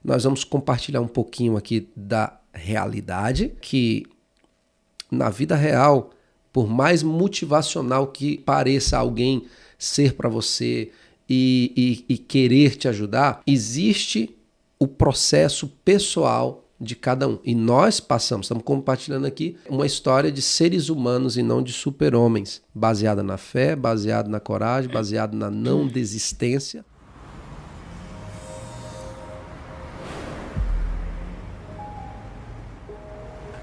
nós vamos compartilhar um pouquinho aqui da realidade, que na vida real, por mais motivacional que pareça alguém ser para você e querer te ajudar, existe o processo pessoal de cada um. E nós estamos compartilhando aqui uma história de seres humanos e não de super-homens, baseada na fé, baseada na coragem, baseada na não desistência.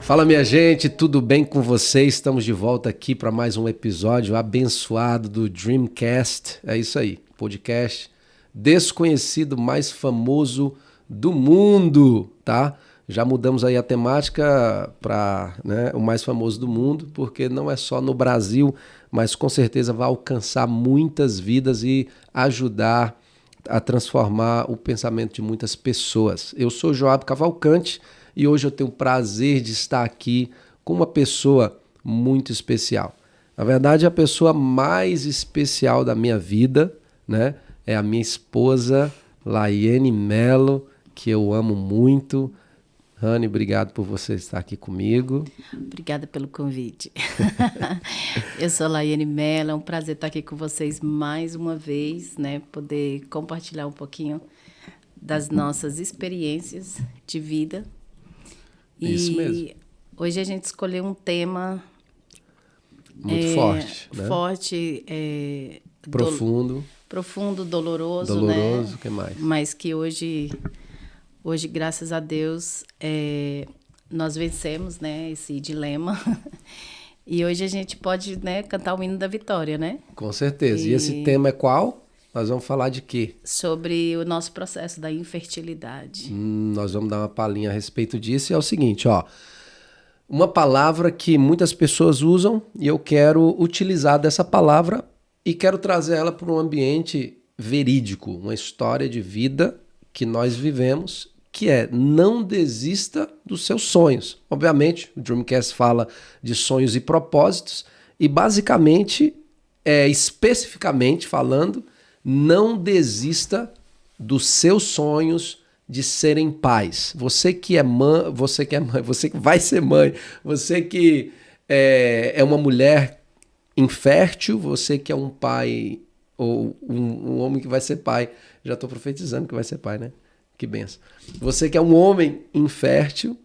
Fala, minha gente, tudo bem com vocês? Estamos de volta aqui para mais um episódio abençoado do Dreamcast. É isso aí, podcast desconhecido mais famoso do mundo, tá? Já mudamos aí a temática para, né, o mais famoso do mundo, porque não é só no Brasil, mas com certeza vai alcançar muitas vidas e ajudar a transformar o pensamento de muitas pessoas. Eu sou Joab Cavalcante e hoje eu tenho o prazer de estar aqui com uma pessoa muito especial. Na verdade, a pessoa mais especial da minha vida, né, é a minha esposa, Laiane Mello, que eu amo muito. Rani, obrigado por você estar aqui comigo. Obrigada pelo convite. Eu sou Laiane Mello, é um prazer estar aqui com vocês mais uma vez, né? Poder compartilhar um pouquinho das nossas experiências de vida. Isso mesmo. Hoje a gente escolheu um tema muito forte, né? Forte, profundo, doloroso, né? O que mais? Mas que hoje, graças a Deus, nós vencemos, né, esse dilema. E hoje a gente pode, né, cantar o hino da vitória, né? Com certeza. E esse tema é qual? Nós vamos falar de quê? Sobre o nosso processo da infertilidade. Nós vamos dar uma palhinha a respeito disso. E é o seguinte, ó. Uma palavra que muitas pessoas usam e eu quero utilizar dessa palavra e quero trazer ela para um ambiente verídico, uma história de vida que nós vivemos, que é não desista dos seus sonhos. Obviamente, o Dreamcast fala de sonhos e propósitos e basicamente, especificamente falando, não desista dos seus sonhos de serem pais. Você que é mãe, você que vai ser mãe, você que é uma mulher infértil, você que é um pai ou um homem que vai ser pai. Já estou profetizando que vai ser pai, né? Que benção. Você que é um homem infértil,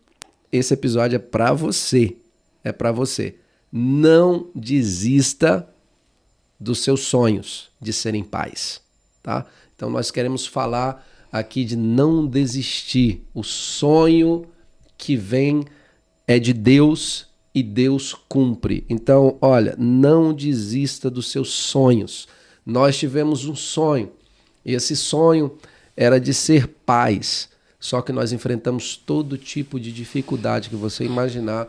esse episódio é para você. É para você. Não desista dos seus sonhos de serem pais, tá? Então nós queremos falar aqui de não desistir. O sonho que vem é de Deus e Deus cumpre. Então, olha, não desista dos seus sonhos. Nós tivemos um sonho e esse sonho era de ser pais, só que nós enfrentamos todo tipo de dificuldade que você imaginar.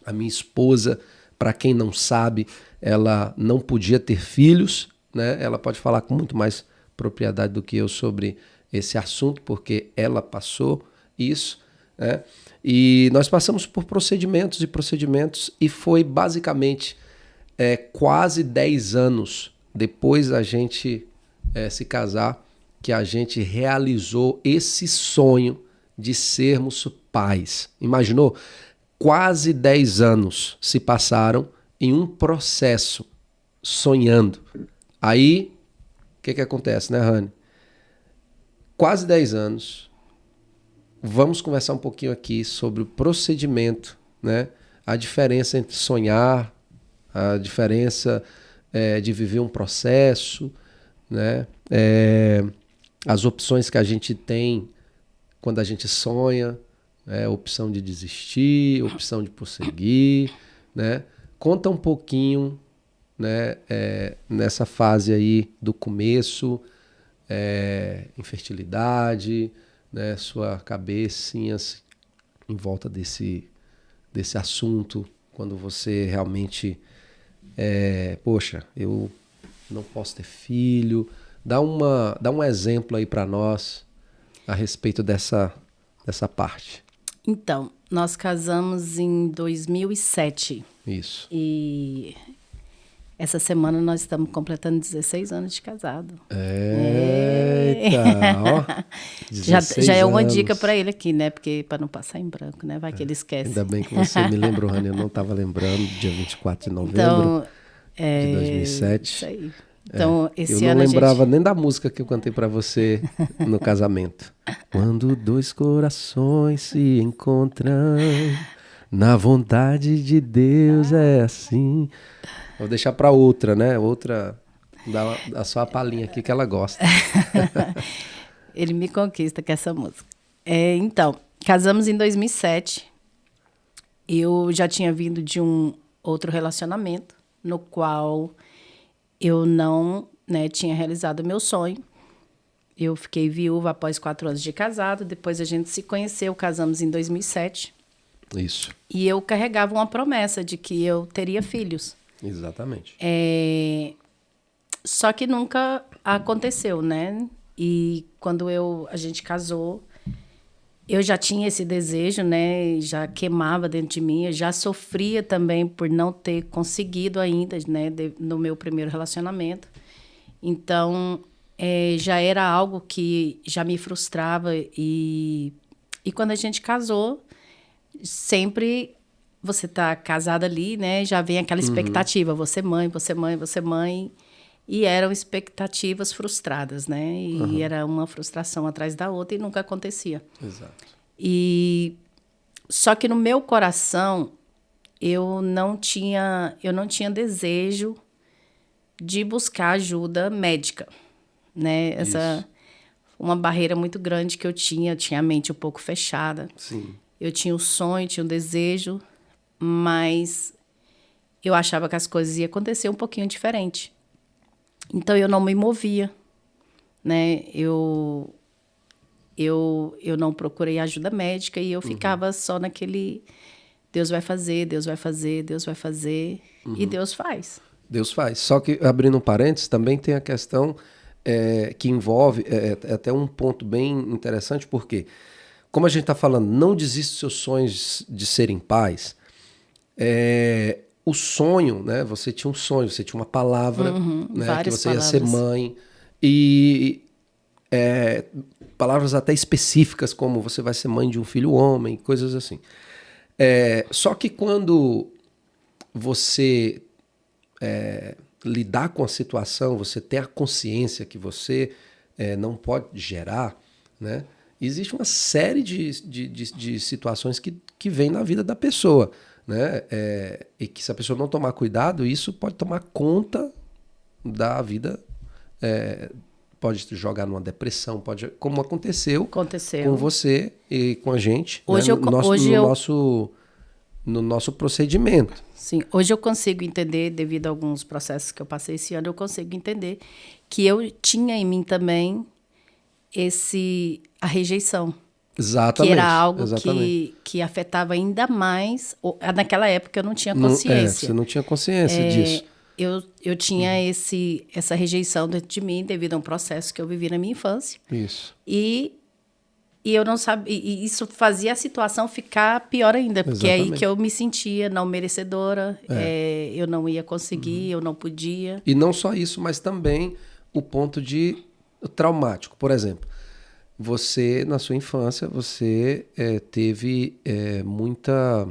A minha esposa, para quem não sabe, ela não podia ter filhos, né? Ela pode falar com muito mais propriedade do que eu sobre esse assunto, porque ela passou isso, né? E nós passamos por procedimentos e foi basicamente quase 10 anos depois da gente se casar que a gente realizou esse sonho de sermos pais. Imaginou? Quase 10 anos se passaram em um processo, sonhando. Aí, o que acontece, né, Rani? Quase 10 anos. Vamos conversar um pouquinho aqui sobre o procedimento, né? A diferença entre sonhar, a diferença de viver um processo, né? As opções que a gente tem quando a gente sonha, opção de desistir, opção de prosseguir, né? Conta um pouquinho, né, nessa fase aí do começo, infertilidade, né, sua cabecinha em volta desse assunto, quando você realmente, poxa, eu não posso ter filho. Dá um exemplo aí para nós a respeito dessa parte. Então, nós casamos em 2007. Isso. E Essa semana nós estamos completando 16 anos de casado. Eita, ó. Já é uma anos. dica para ele aqui, né? Porque para não passar em branco, né? Vai que ele esquece. Ainda bem que você me lembrou, Rani. Eu não estava lembrando, dia 24 de novembro Então, de 2007. Isso aí. Então, esse eu ano não lembrava a gente... nem da música que eu cantei para você no casamento. Quando dois corações se encontram, na vontade de Deus é assim. Vou deixar para outra, né? Outra, dá só a palhinha aqui que ela gosta. Ele me conquista com essa música. Então, casamos em 2007. Eu já tinha vindo de um outro relacionamento, no qual eu não, né, tinha realizado o meu sonho. Eu fiquei viúva após 4 anos de casado. Depois a gente se conheceu, casamos em 2007. Isso. E eu carregava uma promessa de que eu teria filhos. Exatamente. Só que nunca aconteceu, né? E quando a gente casou, eu já tinha esse desejo, né? Já queimava dentro de mim. Eu já sofria também por não ter conseguido ainda, né? No meu primeiro relacionamento. Então, já era algo que já me frustrava. E quando a gente casou, sempre você tá casada ali, né? Já vem aquela expectativa. Você mãe, você mãe, você mãe. E eram expectativas frustradas, né? E era uma frustração atrás da outra e nunca acontecia. Exato. Só que no meu coração, eu não tinha desejo de buscar ajuda médica, né? Essa uma barreira muito grande que eu tinha a mente um pouco fechada. Sim. Eu tinha o sonho, tinha o desejo, mas eu achava que as coisas iam acontecer um pouquinho diferente. Então, eu não me movia, né? Eu não procurei ajuda médica e eu ficava só naquele... Deus vai fazer, Deus vai fazer, Deus vai fazer. E Deus faz. Deus faz. Só que, abrindo um parênteses, também tem a questão que envolve... É até um ponto bem interessante, porque, como a gente está falando, não desista dos seus sonhos de serem pais. O sonho, né? Você tinha um sonho, você tinha uma palavra, né? Que você ia ser mãe. E palavras até específicas, como você vai ser mãe de um filho homem, coisas assim. Só que quando você lidar com a situação, você ter a consciência que você não pode gerar, né? Existe uma série de situações que vem na vida da pessoa, né? E que se a pessoa não tomar cuidado, isso pode tomar conta da vida, pode jogar numa depressão, como aconteceu com você e com a gente, hoje, né? No nosso procedimento. Sim, hoje eu consigo entender, devido a alguns processos que eu passei esse ano, eu consigo entender que eu tinha em mim também a rejeição. Exatamente. Que era algo que afetava ainda mais. Naquela época eu não tinha consciência. Você não tinha consciência disso. Eu tinha essa rejeição dentro de mim devido a um processo que eu vivi na minha infância. Isso. E eu não sabia. E isso fazia a situação ficar pior ainda, porque é aí que eu me sentia não merecedora, eu não ia conseguir, eu não podia. E não só isso, mas também o ponto de traumático. Por exemplo, você, na sua infância, você teve muitas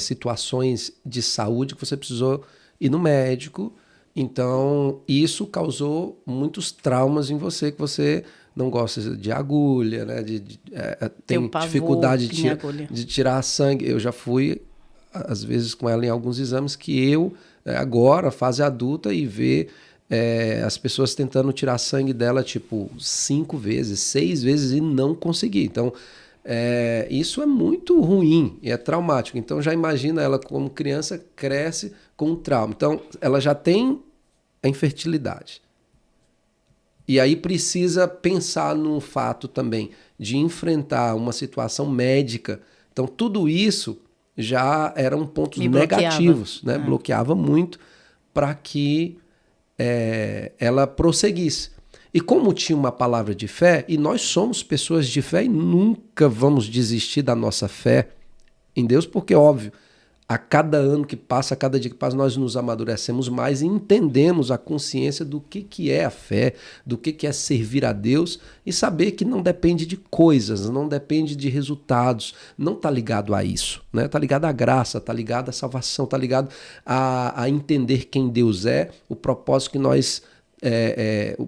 situações de saúde que você precisou ir no médico. Então, isso causou muitos traumas em você, que você não gosta de agulha, né? Tem dificuldade de tirar sangue. Eu já fui, às vezes, com ela em alguns exames que agora, fase adulta, e ver as pessoas tentando tirar sangue dela, tipo, 5 vezes, 6 vezes, e não conseguir. Então, isso é muito ruim e é traumático. Então, já imagina ela como criança, cresce com um trauma. Então, ela já tem a infertilidade. E aí precisa pensar no fato também de enfrentar uma situação médica. Então, tudo isso já eram pontos negativos, né? Bloqueava muito para que ela prosseguisse. E como tinha uma palavra de fé, e nós somos pessoas de fé e nunca vamos desistir da nossa fé em Deus, porque, óbvio, a cada ano que passa, a cada dia que passa, nós nos amadurecemos mais e entendemos a consciência do que é a fé, do que é servir a Deus e saber que não depende de coisas, não depende de resultados, não está ligado a isso, né? Está ligado à graça, está ligado à salvação, está ligado a entender quem Deus é, o propósito que nós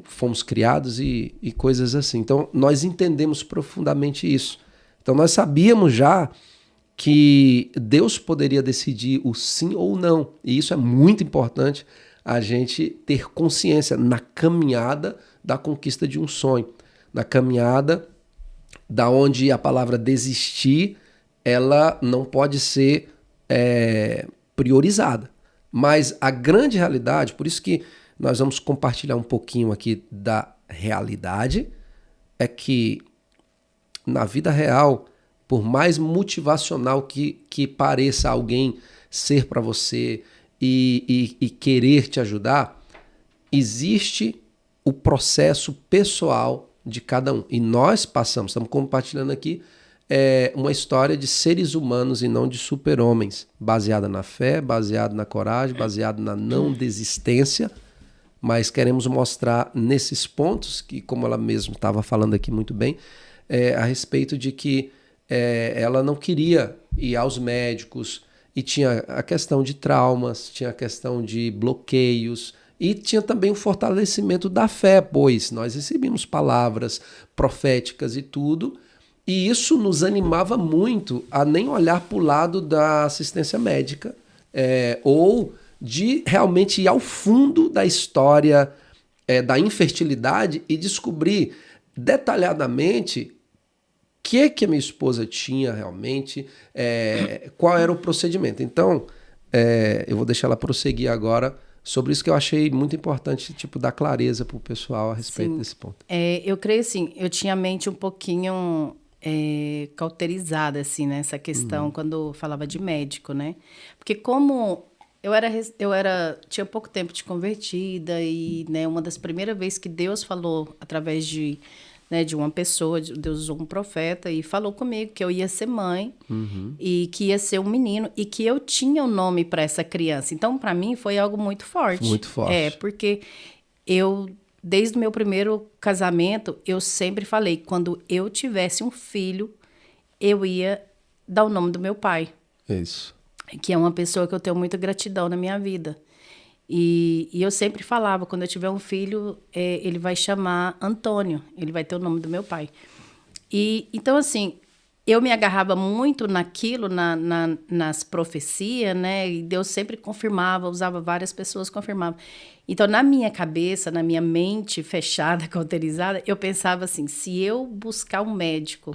fomos criados e coisas assim. Então, nós entendemos profundamente isso. Então, nós sabíamos já que Deus poderia decidir o sim ou não. E isso é muito importante a gente ter consciência na caminhada da conquista de um sonho. Na caminhada da onde a palavra desistir, ela não pode ser priorizada. Mas a grande realidade, por isso que nós vamos compartilhar um pouquinho aqui da realidade, é que na vida real, por mais motivacional que pareça alguém ser para você e querer te ajudar, existe o processo pessoal de cada um. E nós estamos compartilhando aqui uma história de seres humanos e não de super-homens, baseada na fé, baseada na coragem, baseada na não desistência, mas queremos mostrar nesses pontos, que como ela mesma estava falando aqui muito bem, a respeito de que ela não queria ir aos médicos e tinha a questão de traumas, tinha a questão de bloqueios e tinha também o fortalecimento da fé, pois nós recebíamos palavras proféticas e tudo, e isso nos animava muito a nem olhar para o lado da assistência médica ou de realmente ir ao fundo da história da infertilidade e descobrir detalhadamente que a minha esposa tinha realmente, qual era o procedimento. Então, eu vou deixar ela prosseguir agora sobre isso que eu achei muito importante, tipo, dar clareza para o pessoal a respeito desse ponto. Eu creio assim, eu tinha a mente um pouquinho cauterizada, assim, nessa questão, quando falava de médico, né? Porque como tinha pouco tempo de convertida e, né, uma das primeiras vezes que Deus falou através de uma pessoa, Deus usou um profeta e falou comigo que eu ia ser mãe e que ia ser um menino e que eu tinha um nome para essa criança. Então, para mim, foi algo muito forte. Muito forte. Porque desde o meu primeiro casamento, eu sempre falei, quando eu tivesse um filho, eu ia dar o nome do meu pai. Isso. Que é uma pessoa que eu tenho muita gratidão na minha vida. E eu sempre falava, quando eu tiver um filho, ele vai chamar Antônio, ele vai ter o nome do meu pai. Então, assim, eu me agarrava muito naquilo, nas profecias, né? E Deus sempre confirmava, usava várias pessoas, confirmava. Então, na minha cabeça, na minha mente fechada, cauterizada, eu pensava assim, se eu buscar um médico,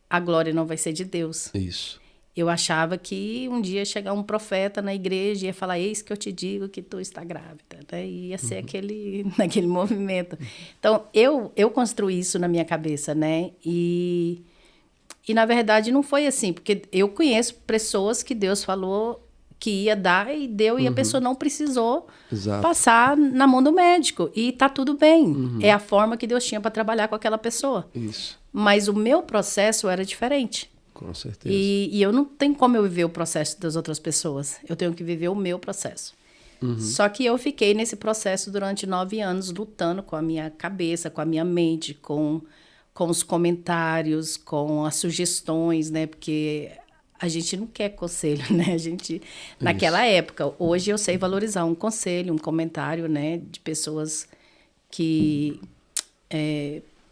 a glória não vai ser de Deus. Isso. Eu achava que um dia ia chegar um profeta na igreja e ia falar, eis que eu te digo que tu está grávida, né? E ia ser naquele movimento. Então, eu construí isso na minha cabeça, né? E, na verdade, não foi assim, porque eu conheço pessoas que Deus falou que ia dar e deu, e a pessoa não precisou passar na mão do médico. E tá tudo bem. É a forma que Deus tinha para trabalhar com aquela pessoa. Isso. Mas o meu processo era diferente. Com certeza. E eu não tenho como eu viver o processo das outras pessoas. Eu tenho que viver o meu processo. Só que eu fiquei nesse processo durante 9 anos, lutando com a minha cabeça, com a minha mente, com os comentários, com as sugestões, né? Porque a gente não quer conselho, né? Naquela época, hoje eu sei valorizar um conselho, um comentário, né? De pessoas que...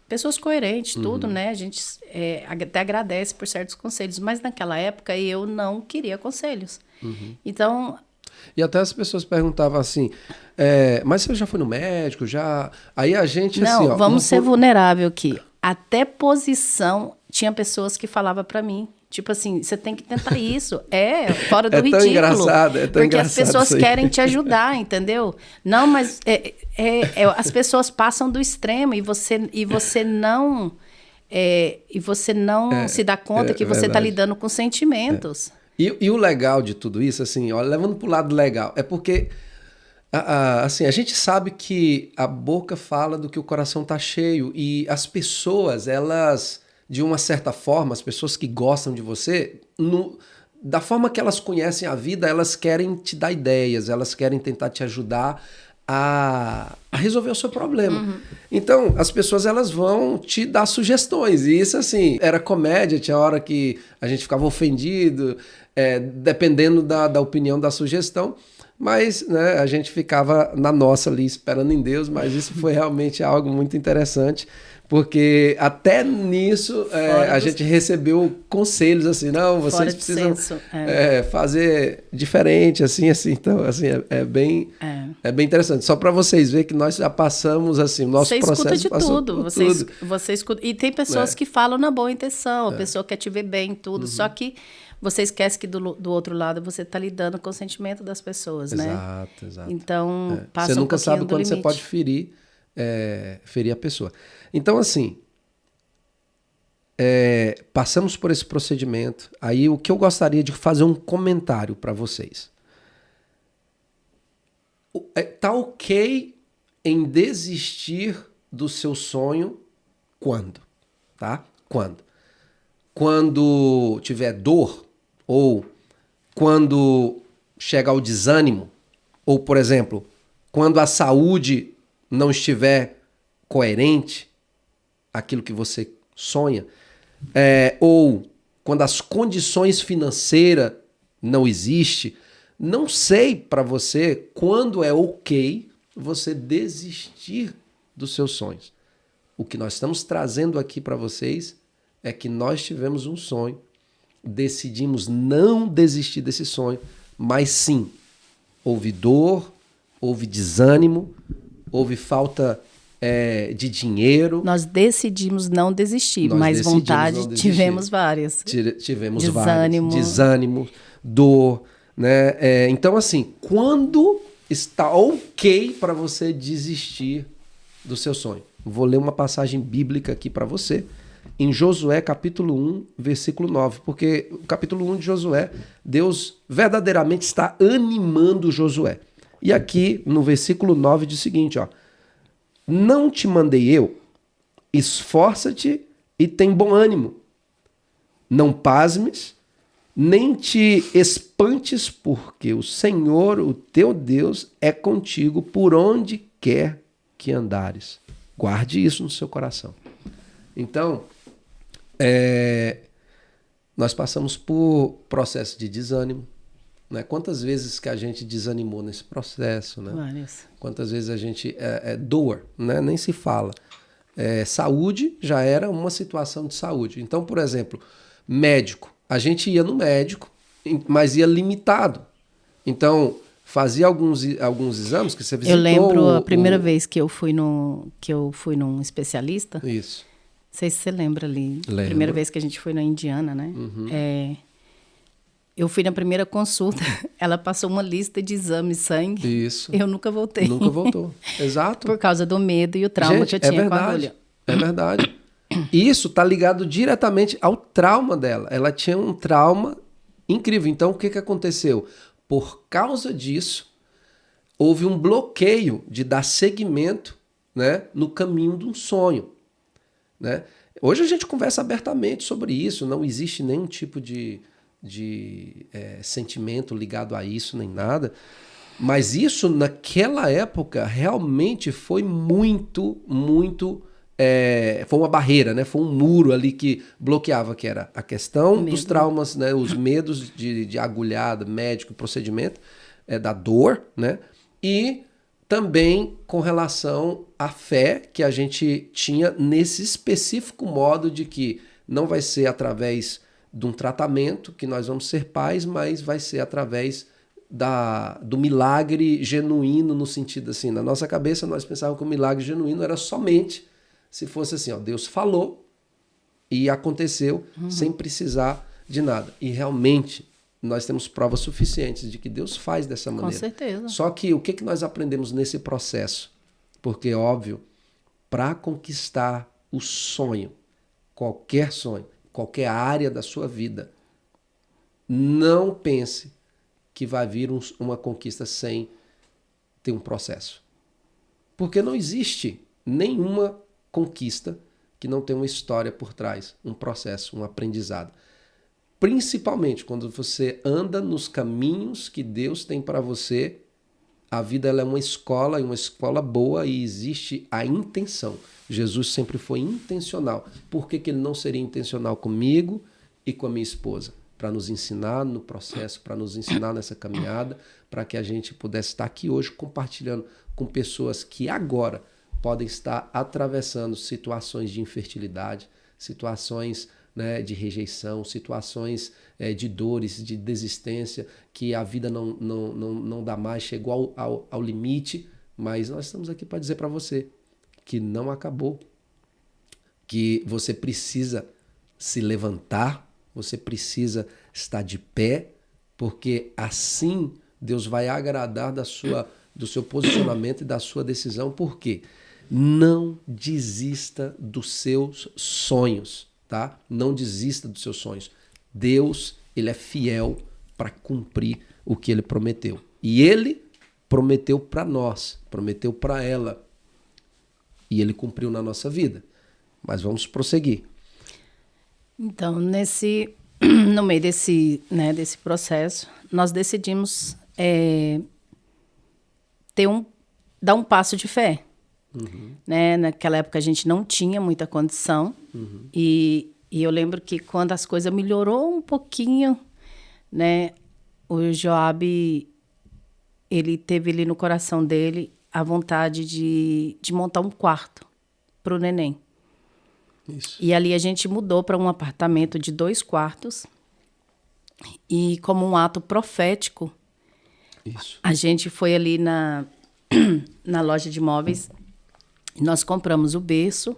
pessoas coerentes, tudo, né? A gente até agradece por certos conselhos. Mas naquela época eu não queria conselhos. Então... E até as pessoas perguntavam assim, mas você já foi no médico? Já... Aí a gente... Não, assim, ó, vamos ser vulnerável aqui. Até posição, tinha pessoas que falavam para mim, tipo assim, você tem que tentar isso. Fora do ridículo. Tão engraçado, é tão porque engraçado as pessoas isso aí. querem te ajudar, entendeu? Não, mas as pessoas passam do extremo e você não se dá conta que você está lidando com sentimentos. E o legal de tudo isso, assim, ó, levando para o lado legal, é porque assim, a gente sabe que a boca fala do que o coração tá cheio e as pessoas, elas, de uma certa forma, as pessoas que gostam de você, da forma que elas conhecem a vida, elas querem te dar ideias, elas querem tentar te ajudar a resolver o seu problema. Então, as pessoas elas vão te dar sugestões. E isso, assim, era comédia, tinha hora que a gente ficava ofendido, dependendo da opinião da sugestão. Mas, né, a gente ficava na nossa ali, esperando em Deus, mas isso foi realmente algo muito interessante, porque até nisso a gente recebeu conselhos assim, não, vocês precisam fazer diferente, assim, então, assim, é bem interessante. Só para vocês verem que nós já passamos, assim, o nosso processo escuta de passou tudo. por tudo. Você escuta, e tem pessoas que falam na boa intenção, a pessoa quer te ver bem, tudo, só que você esquece que do outro lado você está lidando com o sentimento das pessoas, né? Exato. Então, passa você nunca sabe quando limite. você pode ferir a pessoa. Então, assim, passamos por esse procedimento. Aí, o que eu gostaria de fazer um comentário para vocês. Tá ok em desistir do seu sonho quando? Tá? Quando? Quando tiver dor, ou quando chega ao desânimo, ou, por exemplo, quando a saúde não estiver coerente, aquilo que você sonha, ou quando as condições financeiras não existem, não sei para você quando é ok você desistir dos seus sonhos. O que nós estamos trazendo aqui para vocês é que nós tivemos um sonho, decidimos não desistir desse sonho, mas sim, houve dor, houve desânimo, houve falta de dinheiro. Nós decidimos não desistir, mas vontade tivemos várias. Tivemos desânimo, dor, né? Então, assim, quando está ok para você desistir do seu sonho? Vou ler uma passagem bíblica aqui para você, em Josué capítulo 1, versículo 9, porque o capítulo 1 de Josué, Deus verdadeiramente está animando Josué. E aqui no versículo 9 diz o seguinte, ó: não te mandei eu, esforça-te e tem bom ânimo. Não pasmes, nem te espantes, porque o Senhor, o teu Deus, é contigo por onde quer que andares. Guarde isso no seu coração. Então, nós passamos por processo de desânimo, né? Quantas vezes que a gente desanimou nesse processo, né? Várias. Quantas vezes a gente... dor, né? Nem se fala. Saúde já era uma situação de saúde. Então, por exemplo, médico. A gente ia no médico, mas ia limitado. Então, fazia alguns exames que você visitou... Eu lembro a primeira vez que eu fui num especialista. Isso. Não sei se você lembra ali. Lembro. Primeira vez que a gente foi na Indiana, né? Eu fui na primeira consulta, ela passou uma lista de exames de sangue. Isso. Eu nunca voltei. Nunca voltou. Exato. Por causa do medo e o trauma que eu tinha com a agulha. É verdade. Isso está ligado diretamente ao trauma dela. Ela tinha um trauma incrível. Então, o que aconteceu? Por causa disso, houve um bloqueio de dar seguimento, né, no caminho de um sonho. Né? Hoje a gente conversa abertamente sobre isso, não existe nenhum tipo de sentimento ligado a isso, nem nada. Mas isso, naquela época, realmente foi muito, muito... foi uma barreira, né? Foi um muro ali que bloqueava, que era a questão dos traumas, né? Os medos de agulhada, médico, procedimento, da dor, né? E também com relação à fé que a gente tinha nesse específico modo de que não vai ser através de um tratamento que nós vamos ser pais, mas vai ser através do milagre genuíno, no sentido assim, na nossa cabeça nós pensávamos que o milagre genuíno era somente se fosse assim, ó, Deus falou e aconteceu sem precisar de nada. E realmente nós temos provas suficientes de que Deus faz dessa maneira. Com certeza. Só que o que nós aprendemos nesse processo? Porque, óbvio, para conquistar o sonho, qualquer área da sua vida, não pense que vai vir uma conquista sem ter um processo. Porque não existe nenhuma conquista que não tem uma história por trás, um processo, um aprendizado. principalmente quando você anda nos caminhos que Deus tem para você, a vida ela é uma escola boa e existe a intenção. Jesus sempre foi intencional. Por que ele não seria intencional comigo e com a minha esposa? Para nos ensinar no processo, para nos ensinar nessa caminhada, para que a gente pudesse estar aqui hoje compartilhando com pessoas que agora podem estar atravessando situações de infertilidade, situações, né, de rejeição, situações de dores, de desistência, que a vida não dá mais, chegou ao limite, mas nós estamos aqui para dizer para você que não acabou, que você precisa se levantar, você precisa estar de pé, porque assim Deus vai agradar do seu posicionamento e da sua decisão. Por quê? Não desista dos seus sonhos, tá? Não desista dos seus sonhos. Deus, ele é fiel para cumprir o que ele prometeu. E ele prometeu para nós, prometeu para ela. E ele cumpriu na nossa vida. Mas vamos prosseguir. Então, no meio desse processo, nós decidimos dar um passo de fé. Uhum. Né? Naquela época a gente não tinha muita condição. Uhum. E eu lembro que quando as coisas melhorou um pouquinho, né, o Joab, ele teve ali no coração dele a vontade de montar um quarto para o neném. Isso. E ali a gente mudou para um apartamento de 2 quartos. E como um ato profético, isso, a gente foi ali na loja de móveis. Nós compramos o berço,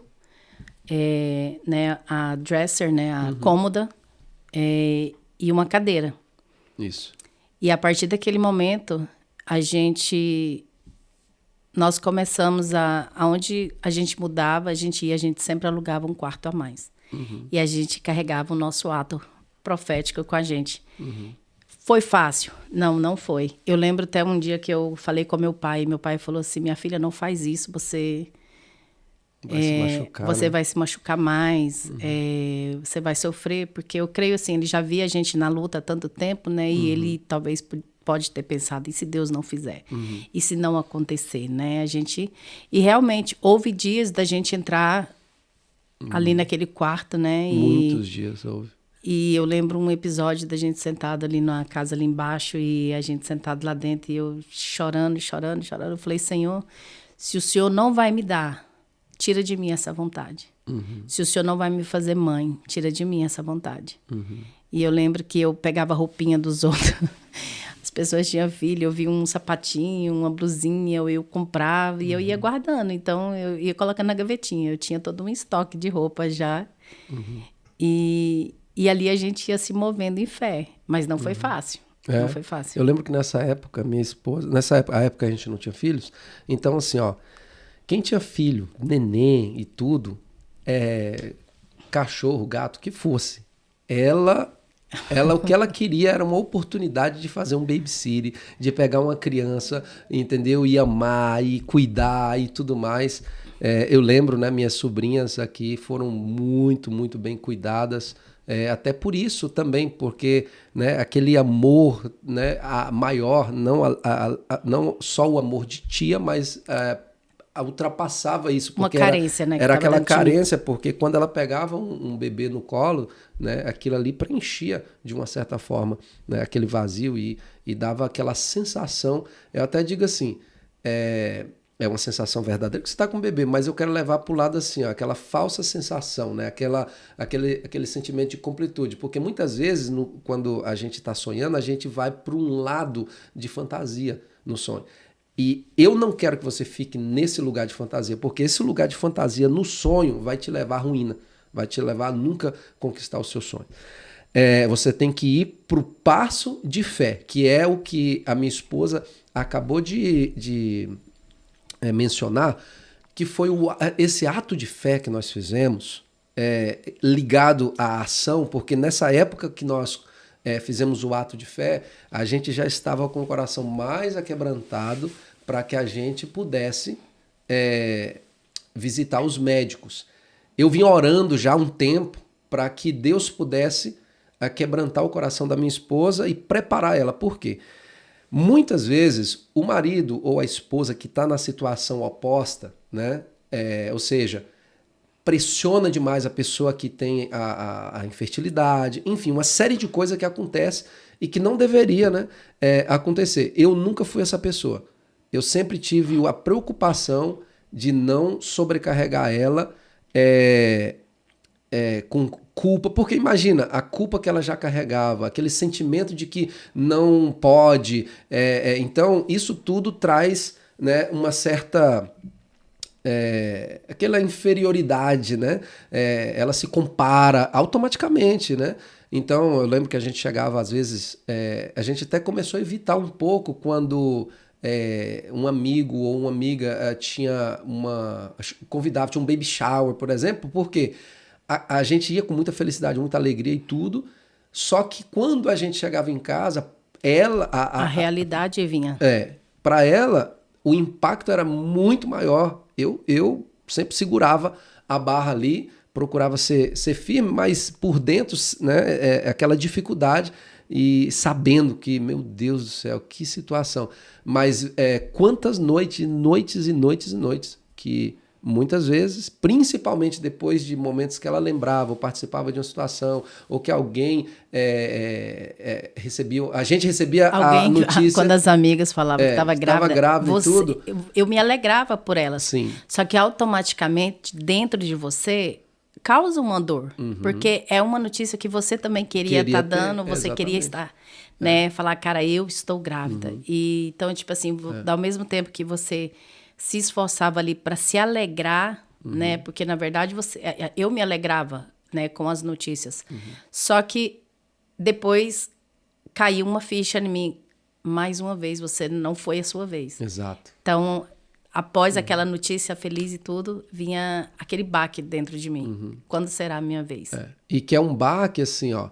né, a dresser, né, a cômoda, e uma cadeira. Isso. E a partir daquele momento, nós começamos aonde a gente mudava, a gente sempre alugava um quarto a mais. Uhum. E a gente carregava o nosso ato profético com a gente. Uhum. Foi fácil? Não foi. Eu lembro até um dia que eu falei com meu pai falou assim, minha filha, não faz isso, você se machucar, você, né? Vai se machucar mais, você vai sofrer, porque eu creio assim, ele já via a gente na luta há tanto tempo, né? E ele talvez pode ter pensado, e se Deus não fizer? E se não acontecer, né? E realmente, houve dias da gente entrar ali naquele quarto, né? Muitos dias houve. E eu lembro um episódio da gente sentado ali na casa ali embaixo, e a gente sentado lá dentro, e eu chorando. Eu falei, Senhor, se o Senhor não vai me dar, tira de mim essa vontade. Se o Senhor não vai me fazer mãe, tira de mim essa vontade. E eu lembro que eu pegava a roupinha dos outros. As pessoas tinham filho, eu via um sapatinho, uma blusinha, eu comprava e eu ia guardando. Então, eu ia colocando na gavetinha. Eu tinha todo um estoque de roupa já. E ali a gente ia se movendo em fé. Mas não foi fácil. Não foi fácil. Eu lembro que nessa época, minha esposa... A época a gente não tinha filhos. Então, assim, ó... Quem tinha filho, neném e tudo, cachorro, gato, que fosse, ela o que ela queria era uma oportunidade de fazer um babysitter, de pegar uma criança, entendeu? E amar, e cuidar e tudo mais. Eu lembro, né, minhas sobrinhas aqui foram muito, muito bem cuidadas. Até por isso também, porque, né, aquele amor, né, maior, não só o amor de tia, mas... ultrapassava isso, porque uma carência, né? Era aquela carência, porque quando ela pegava um bebê no colo, né, aquilo ali preenchia de uma certa forma, né, aquele vazio e dava aquela sensação. Eu até digo assim, é uma sensação verdadeira que você está com o bebê, mas eu quero levar para o lado assim, ó, aquela falsa sensação, né, aquele sentimento de completude, porque muitas vezes quando a gente está sonhando, a gente vai para um lado de fantasia no sonho. E eu não quero que você fique nesse lugar de fantasia, porque esse lugar de fantasia no sonho vai te levar à ruína, vai te levar a nunca conquistar o seu sonho. Você tem que ir para o passo de fé, que é o que a minha esposa acabou de mencionar, que foi esse ato de fé que nós fizemos, ligado à ação, porque nessa época que nós fizemos o ato de fé, a gente já estava com o coração mais aquebrantado para que a gente pudesse visitar os médicos. Eu vim orando já há um tempo para que Deus pudesse a quebrantar o coração da minha esposa e preparar ela. Por quê? Muitas vezes, o marido ou a esposa que está na situação oposta, né? Ou seja, pressiona demais a pessoa que tem a infertilidade, enfim, uma série de coisas que acontece e que não deveria, né, acontecer. Eu nunca fui essa pessoa. Eu sempre tive a preocupação de não sobrecarregar ela com culpa, porque imagina, a culpa que ela já carregava, aquele sentimento de que não pode. Então, isso tudo traz, né, uma certa... aquela inferioridade, né? Ela se compara automaticamente, né? Então, eu lembro que a gente chegava, às vezes, a gente até começou a evitar um pouco quando um amigo ou uma amiga convidava, tinha um baby shower, por exemplo, porque a gente ia com muita felicidade, muita alegria e tudo, só que quando a gente chegava em casa, a realidade vinha. Para ela, o impacto era muito maior. Eu sempre segurava a barra ali, procurava ser firme, mas por dentro, né, aquela dificuldade e sabendo que, meu Deus do céu, que situação. Mas quantas noites e noites que muitas vezes, principalmente depois de momentos que ela lembrava ou participava de uma situação, ou que alguém recebia... A gente recebia a notícia... Quando as amigas falavam que estava grávida e tudo. Eu me alegrava por elas. Sim. Só que automaticamente, dentro de você, causa uma dor. Porque é uma notícia que você também queria estar dando, você exatamente. queria estar... Né? Falar, cara, eu estou grávida. E, então, tipo assim, ao mesmo tempo que você... se esforçava ali para se alegrar, né? Porque, na verdade, eu me alegrava, né, com as notícias. Só que depois caiu uma ficha em mim. Mais uma vez, você não foi a sua vez. Exato. Então, após aquela notícia feliz e tudo, vinha aquele baque dentro de mim. Quando será a minha vez? E que é um baque, assim, ó.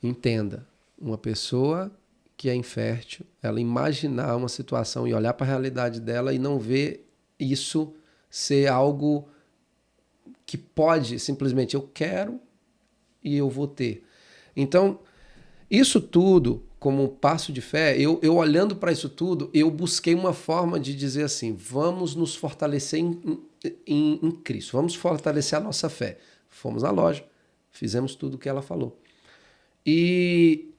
Entenda, uma pessoa... que é infértil, ela imaginar uma situação e olhar para a realidade dela e não ver isso ser algo que pode simplesmente eu quero e eu vou ter. Então, isso tudo, como um passo de fé, eu olhando para isso tudo, eu busquei uma forma de dizer assim, vamos nos fortalecer em Cristo, vamos fortalecer a nossa fé. Fomos na loja, fizemos tudo o que ela falou. E...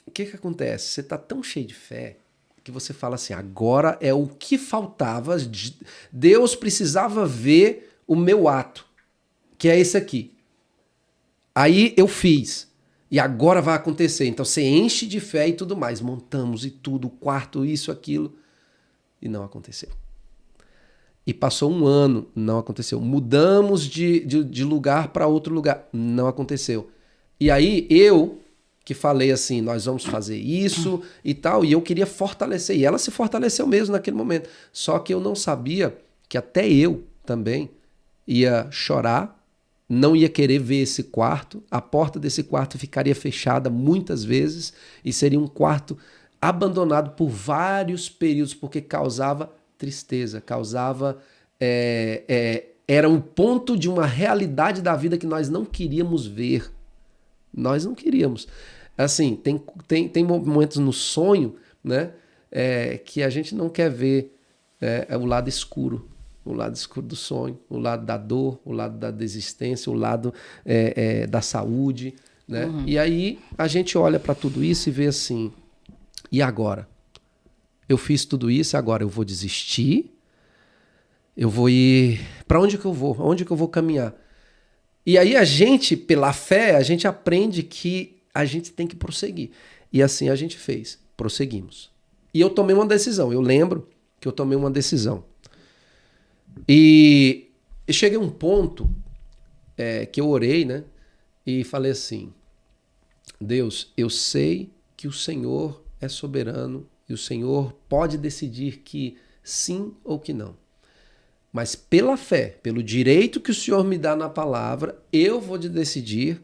o que acontece? Você está tão cheio de fé que você fala assim, agora é o que faltava, Deus precisava ver o meu ato, que é esse aqui. Aí eu fiz, e agora vai acontecer. Então você enche de fé e tudo mais, montamos e tudo, quarto, isso, aquilo, e não aconteceu. E passou um ano, não aconteceu. Mudamos de lugar para outro lugar, não aconteceu. E aí que falei assim, nós vamos fazer isso e tal, e eu queria fortalecer, e ela se fortaleceu mesmo naquele momento, só que eu não sabia que até eu também ia chorar, não ia querer ver esse quarto, a porta desse quarto ficaria fechada muitas vezes, e seria um quarto abandonado por vários períodos, porque causava tristeza, causava... era um ponto de uma realidade da vida que nós não queríamos ver. Nós não queríamos. Assim, tem momentos no sonho, né, que a gente não quer ver o lado escuro do sonho, o lado da dor, o lado da desistência, o lado da saúde, né? E aí a gente olha para tudo isso e vê assim, e agora? Eu fiz tudo isso, agora eu vou desistir? Eu vou ir... Para onde que eu vou? Onde que eu vou caminhar? E aí a gente, pela fé, a gente aprende que a gente tem que prosseguir. E assim a gente fez. Prosseguimos. E eu tomei uma decisão. Eu lembro que eu tomei uma decisão. E cheguei a um ponto que eu orei, né? E falei assim, Deus, eu sei que o Senhor é soberano e o Senhor pode decidir que sim ou que não. Mas pela fé, pelo direito que o Senhor me dá na palavra, eu vou decidir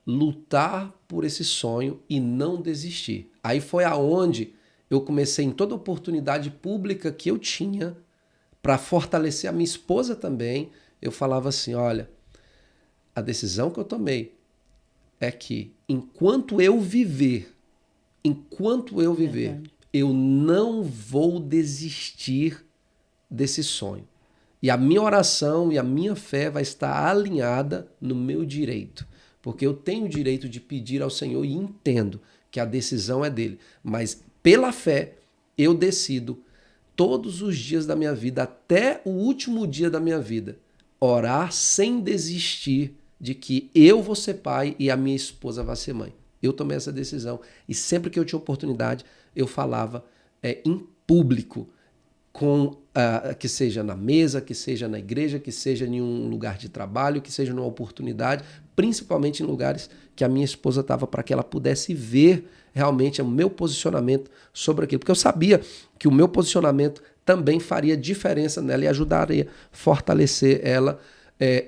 lutar por esse sonho e não desistir. Aí foi aonde eu comecei, em toda oportunidade pública que eu tinha, para fortalecer a minha esposa também, eu falava assim, olha, a decisão que eu tomei é que enquanto eu viver, Verdade. eu não vou desistir desse sonho. E a minha oração e a minha fé vai estar alinhada no meu direito. Porque eu tenho o direito de pedir ao Senhor e entendo que a decisão é dele. Mas pela fé, eu decido todos os dias da minha vida, até o último dia da minha vida, orar sem desistir de que eu vou ser pai e a minha esposa vai ser mãe. Eu tomei essa decisão e sempre que eu tinha oportunidade, eu falava em público, que seja na mesa, que seja na igreja, que seja em um lugar de trabalho, que seja numa oportunidade, principalmente em lugares que a minha esposa estava, para que ela pudesse ver realmente o meu posicionamento sobre aquilo. Porque eu sabia que o meu posicionamento também faria diferença nela e ajudaria a fortalecer ela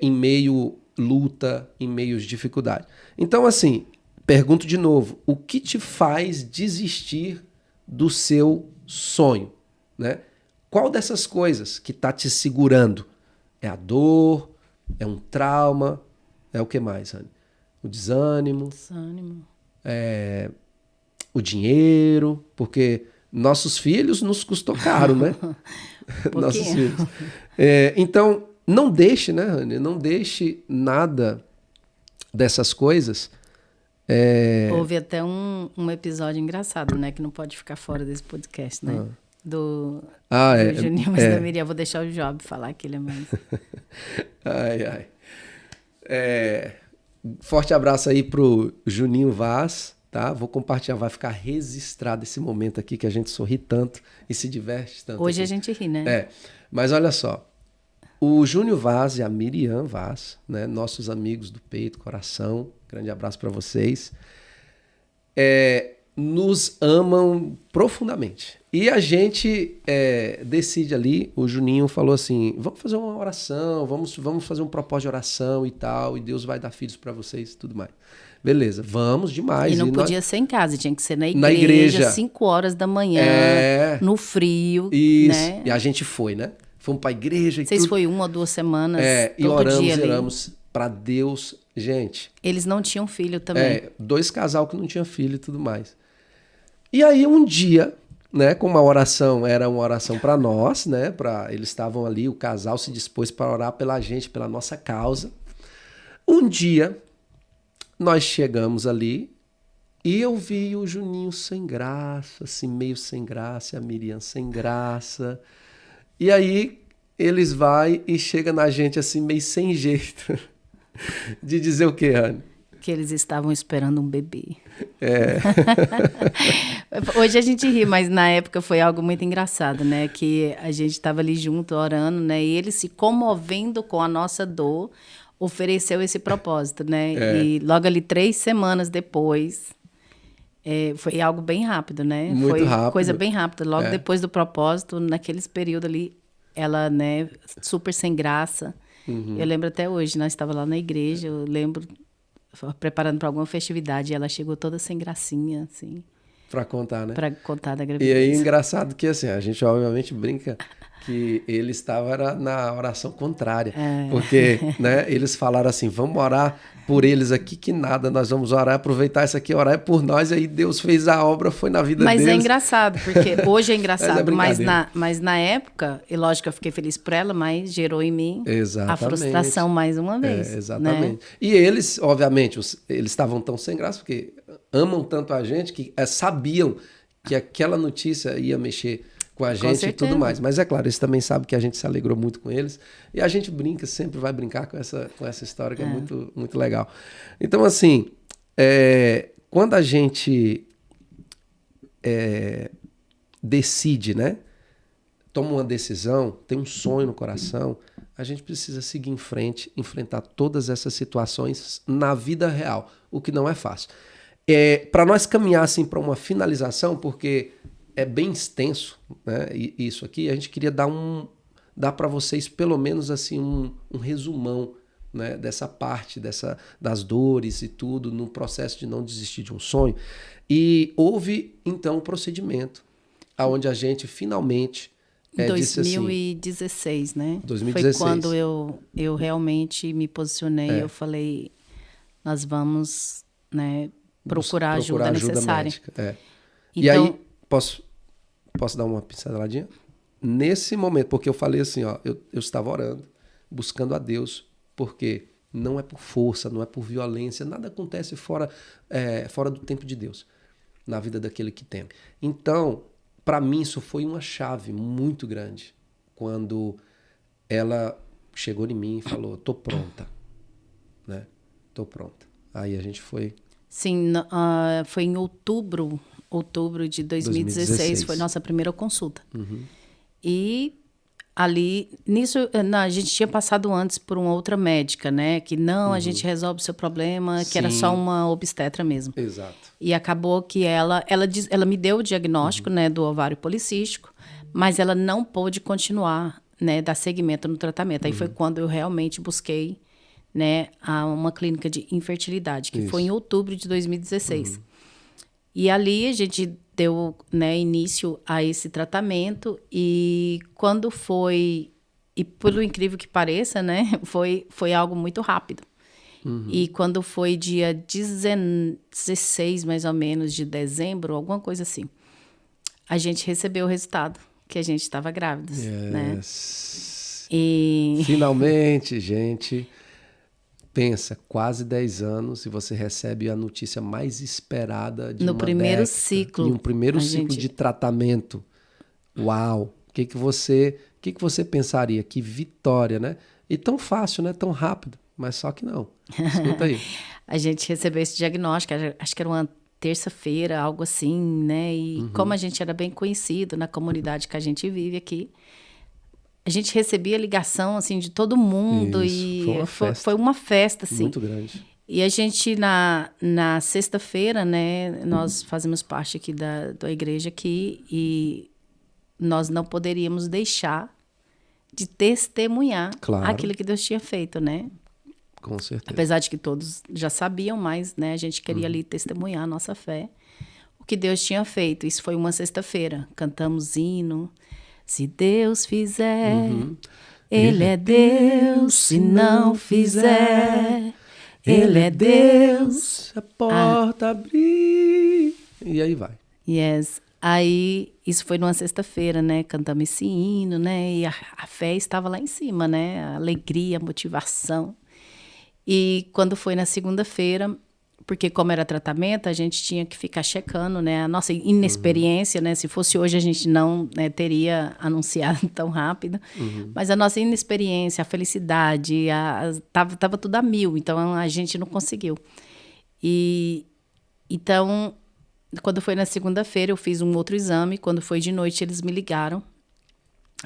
em meio luta, em meio de dificuldade. Então, assim, pergunto de novo, o que te faz desistir do seu sonho, né? Qual dessas coisas que está te segurando? É a dor? É um trauma? É o que mais, Rani? O desânimo? Desânimo. O dinheiro? Porque nossos filhos nos custou caro, né? Nossos filhos. Então, não deixe, né, Rani? Não deixe nada dessas coisas. Houve até um episódio engraçado, né? Que não pode ficar fora desse podcast, né? Do Juninho, mas da Miriam. Vou deixar o Job falar que ele é mais... Ai. Forte abraço aí pro Juninho Vaz, tá? Vou compartilhar, vai ficar registrado esse momento aqui que a gente sorri tanto e se diverte tanto. Hoje aqui. A gente ri, né? Mas olha só, o Júnior Vaz e a Miriam Vaz, né? Nossos amigos do peito, coração, grande abraço para vocês, nos amam profundamente. E a gente decide ali, o Juninho falou assim, vamos fazer uma oração, vamos fazer um propósito de oração e tal, e Deus vai dar filhos para vocês e tudo mais. Beleza, vamos demais. E não podia ser em casa, tinha que ser na igreja. 5 horas da manhã, no frio. Isso, né? E a gente foi, né? Fomos para a igreja e Vocês tudo. foi 1 ou 2 semanas, e oramos para Deus. Gente... Eles não tinham filho também. 2 casal que não tinham filho e tudo mais. E aí um dia, né, como a oração era uma oração para nós, né, eles estavam ali, o casal se dispôs para orar pela gente, pela nossa causa. Um dia, nós chegamos ali e eu vi o Juninho sem graça, assim, meio sem graça, a Miriam sem graça. E aí eles vai e chega na gente assim, meio sem jeito. De dizer o quê, Rani? Que eles estavam esperando um bebê. Hoje a gente ri, mas na época foi algo muito engraçado, né? Que a gente estava ali junto, orando, né? E ele se comovendo com a nossa dor, ofereceu esse propósito, né? E logo ali 3 semanas depois, foi algo bem rápido, né? Muito foi rápido. Coisa bem rápida. Logo depois do propósito, naqueles períodos ali, ela, né, super sem graça. Eu lembro até hoje, nós estávamos lá na igreja, eu lembro, preparando para alguma festividade, e ela chegou toda sem gracinha, assim. Para contar, né? Para contar da gravidez. E aí, engraçado que, assim, a gente obviamente brinca que ele estava na oração contrária. Porque, né, eles falaram assim, vamos orar por eles aqui, que nada, nós vamos orar, aproveitar isso aqui, orar por nós, e aí Deus fez a obra, foi na vida deles. Mas é engraçado, porque hoje é engraçado, mas, mas na época, e lógico que eu fiquei feliz por ela, mas gerou em mim exatamente. A frustração mais uma vez. Exatamente. Né? E eles, obviamente, eles estavam tão sem graça, porque amam tanto a gente, que sabiam que aquela notícia ia mexer com a gente e tudo mais. Mas é claro, eles também sabem que a gente se alegrou muito com eles. E a gente brinca, sempre vai brincar com essa história, que é muito, muito legal. Então, assim, quando a gente decide, né? Toma uma decisão, tem um sonho no coração, a gente precisa seguir em frente, enfrentar todas essas situações na vida real, o que não é fácil. Para nós caminhar assim, para uma finalização, porque é bem extenso, né, isso aqui, a gente queria dar para vocês pelo menos assim um resumão, né, dessa parte, das dores e tudo, no processo de não desistir de um sonho. E houve, então, um procedimento, onde a gente finalmente... Em 2016, assim, né? 2016. Foi quando eu realmente me posicionei, eu falei, nós vamos né, procurar ajuda necessária. Médica. É. Então, e aí, posso dar uma pinceladinha? Nesse momento, porque eu falei assim, ó, eu estava orando, buscando a Deus, porque não é por força, não é por violência, nada acontece fora do tempo de Deus, na vida daquele que teme. Então, para mim, isso foi uma chave muito grande, quando ela chegou em mim e falou, tô pronta, né? Tô pronta. Aí a gente foi... Sim, foi em outubro de 2016, foi nossa primeira consulta. Uhum. E ali, nisso, a gente tinha passado antes por uma outra médica, né? Que não, a gente resolve o seu problema, que era só uma obstetra mesmo. Exato. E acabou que ela me deu o diagnóstico, né, do ovário policístico, mas ela não pôde continuar, né, dar seguimento no tratamento. Aí foi quando eu realmente busquei, né, uma clínica de infertilidade, que foi em outubro de 2016. E ali a gente deu, né, início a esse tratamento e quando foi, e pelo incrível que pareça, né, foi algo muito rápido. E quando foi dia 16, mais ou menos, de dezembro, alguma coisa assim, a gente recebeu o resultado que a gente estava grávida, né? E... Finalmente, gente... Pensa, quase 10 anos e você recebe a notícia mais esperada de no uma primeiro década, ciclo. em um primeiro ciclo de tratamento. Uau! O que você pensaria? Que vitória, né? E tão fácil, né? Tão rápido. Mas só que não. Escuta aí. A gente recebeu esse diagnóstico, acho que era uma terça-feira, algo assim, né? E como a gente era bem conhecido na comunidade que a gente vive aqui, a gente recebia ligação, assim, de todo mundo. Isso, e foi uma festa, assim. Muito grande. E a gente, na sexta-feira, né, nós fazemos parte aqui da igreja aqui e nós não poderíamos deixar de testemunhar aquilo que Deus tinha feito, né? Com certeza. Apesar de que todos já sabiam, mas, né, a gente queria ali testemunhar a nossa fé, o que Deus tinha feito. Isso foi uma sexta-feira. Cantamos hino. Se Deus fizer, Ele é Deus. Se não fizer, Ele é Deus. A porta abrir. E aí vai. Yes. Aí, isso foi numa sexta-feira, né? Cantamos esse hino, né? E a fé estava lá em cima, né? A alegria, a motivação. E quando foi na segunda-feira, porque como era tratamento, a gente tinha que ficar checando, né? A nossa inexperiência, né? Se fosse hoje, a gente não, né, teria anunciado tão rápido. Mas a nossa inexperiência, a felicidade, tava tudo a mil. Então, a gente não conseguiu. E então, quando foi na segunda-feira, eu fiz um outro exame. Quando foi de noite, eles me ligaram,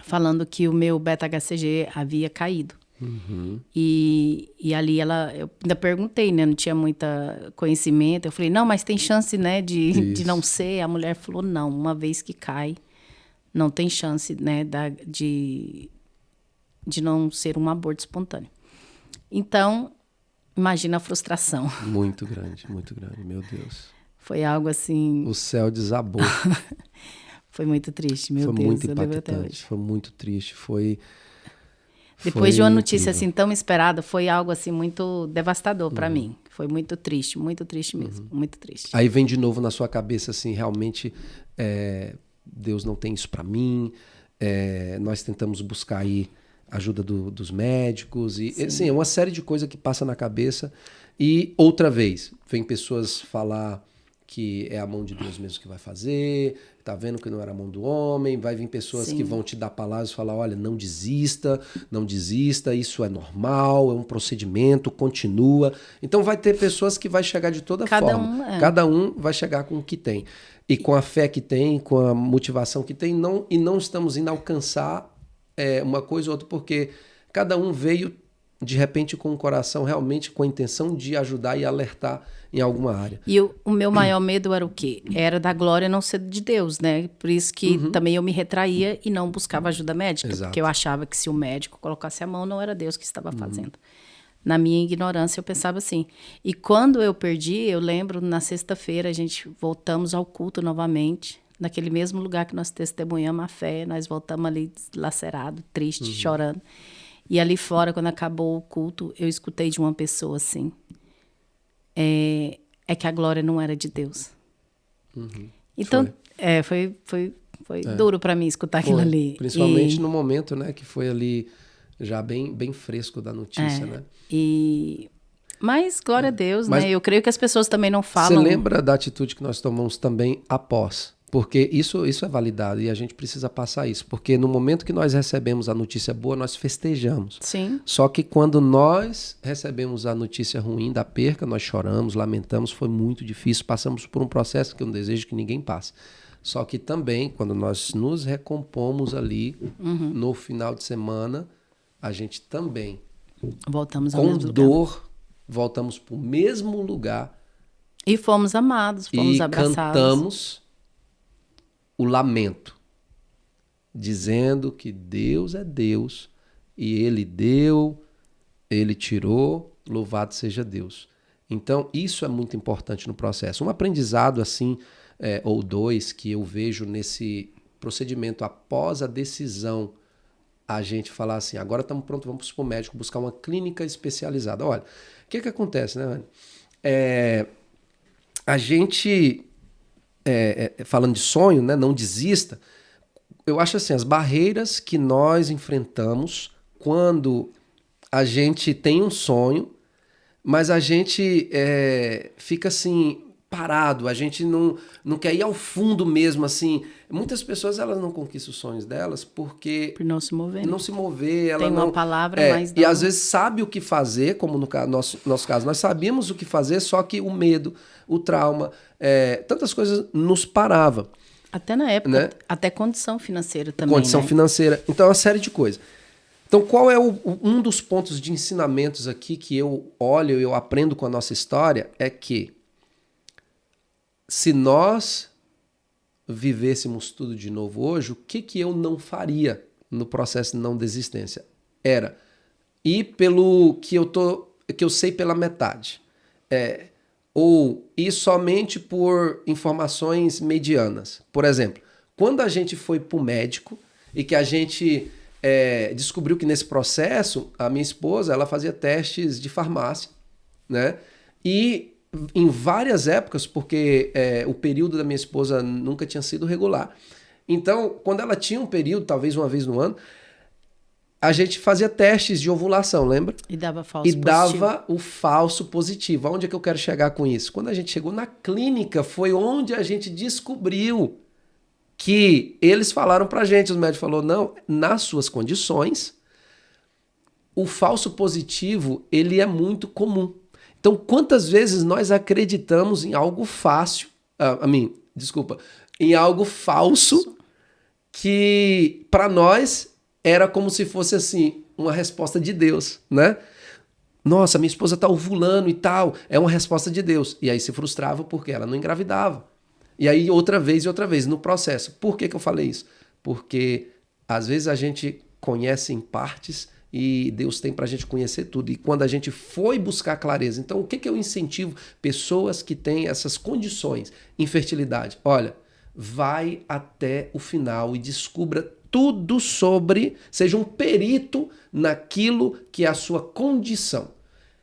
falando que o meu beta-HCG havia caído. E ali eu ainda perguntei, né? Não tinha muita conhecimento. Eu falei, não, mas tem chance, né, de não ser? A mulher falou, não, uma vez que cai, não tem chance, né, de não ser um aborto espontâneo. Então, imagina a frustração. Muito grande, meu Deus. Foi algo assim... O céu desabou. Foi muito triste, meu Deus. Foi muito impactante, foi muito triste, Depois de uma notícia assim tão esperada, foi algo assim muito devastador para mim. Foi muito triste mesmo, muito triste. Aí vem de novo na sua cabeça assim, realmente Deus não tem isso para mim. Nós tentamos buscar aí ajuda dos médicos e assim, é uma série de coisas que passa na cabeça. E outra vez, vem pessoas falar que é a mão de Deus mesmo que vai fazer, tá vendo que não era a mão do homem, vai vir pessoas que vão te dar palavras e falar, olha, não desista, isso é normal, é um procedimento, continua. Então vai ter pessoas que vai chegar de toda forma. Cada um vai chegar com o que tem. E com a fé que tem, com a motivação que tem, não estamos indo alcançar uma coisa ou outra, porque cada um veio de repente com o coração realmente com a intenção de ajudar e alertar em alguma área. E o meu maior medo era o quê? Era da glória não ser de Deus, né? Por isso que também eu me retraía e não buscava ajuda médica. Exato. Porque eu achava que se o médico colocasse a mão, não era Deus que estava fazendo. Na minha ignorância, eu pensava assim. E quando eu perdi, eu lembro, na sexta-feira, a gente voltamos ao culto novamente. Naquele mesmo lugar que nós testemunhamos a fé, nós voltamos ali lacerado, triste, chorando. E ali fora, quando acabou o culto, eu escutei de uma pessoa assim, é que a glória não era de Deus. Uhum. Então, foi duro para mim escutar aquilo ali. Principalmente no momento, né, que foi ali já bem fresco da notícia, né? Mas, glória a Deus, né? Eu creio que as pessoas também não falam... Você lembra da atitude que nós tomamos também após? Porque isso é validado e a gente precisa passar isso. Porque no momento que nós recebemos a notícia boa, nós festejamos. Sim. Só que quando nós recebemos a notícia ruim da perca, nós choramos, lamentamos, foi muito difícil, passamos por um processo que eu não desejo que ninguém passe. Só que também, quando nós nos recompomos ali, no final de semana, a gente também, voltamos ao com mesmo dor, lugar. voltamos para o mesmo lugar. E fomos amados, fomos abraçados. E cantamos o lamento, dizendo que Deus é Deus, e Ele deu, Ele tirou, louvado seja Deus. Então, isso é muito importante no processo. Um aprendizado assim, ou dois, que eu vejo nesse procedimento após a decisão, a gente falar assim, agora estamos prontos, vamos para o médico buscar uma clínica especializada. Olha, o que acontece, né, Rani? A gente, falando de sonho, né, não desista, eu acho assim, as barreiras que nós enfrentamos quando a gente tem um sonho, mas a gente fica assim, parado, a gente não quer ir ao fundo mesmo, assim. Muitas pessoas, elas não conquistam os sonhos delas porque... Por não se mover. Não se mover. Ela tem uma não, palavra, mas não... E às vezes sabe o que fazer, como no nosso caso, nós sabíamos o que fazer, só que o medo, o trauma, tantas coisas nos parava. Até na época, né? Até condição financeira também, Condição né? financeira. Então, é uma série de coisas. Então, qual é um dos pontos de ensinamentos aqui que eu olho e eu aprendo com a nossa história é que se nós vivêssemos tudo de novo hoje, o que eu não faria no processo de não desistência? Era ir pelo que eu sei pela metade. Ou ir somente por informações medianas. Por exemplo, quando a gente foi para o médico e que a gente descobriu que nesse processo, a minha esposa, ela fazia testes de farmácia, né? E em várias épocas, porque o período da minha esposa nunca tinha sido regular. Então, quando ela tinha um período, talvez uma vez no ano, a gente fazia testes de ovulação, lembra? E dava falso positivo. Dava o falso positivo. Aonde é que eu quero chegar com isso? Quando a gente chegou na clínica, foi onde a gente descobriu que eles falaram pra gente, os médicos falaram, não, nas suas condições, o falso positivo, ele é muito comum. Então, quantas vezes nós acreditamos em algo fácil, em algo falso, que para nós era como se fosse assim, uma resposta de Deus, né? Nossa, minha esposa tá ovulando e tal, é uma resposta de Deus. E aí se frustrava porque ela não engravidava. E aí outra vez e outra vez no processo. Por que eu falei isso? Porque às vezes a gente conhece em partes e Deus tem para a gente conhecer tudo. E quando a gente foi buscar clareza, então o que eu incentivo pessoas que têm essas condições, infertilidade? Olha, vai até o final e descubra tudo sobre, seja um perito naquilo que é a sua condição.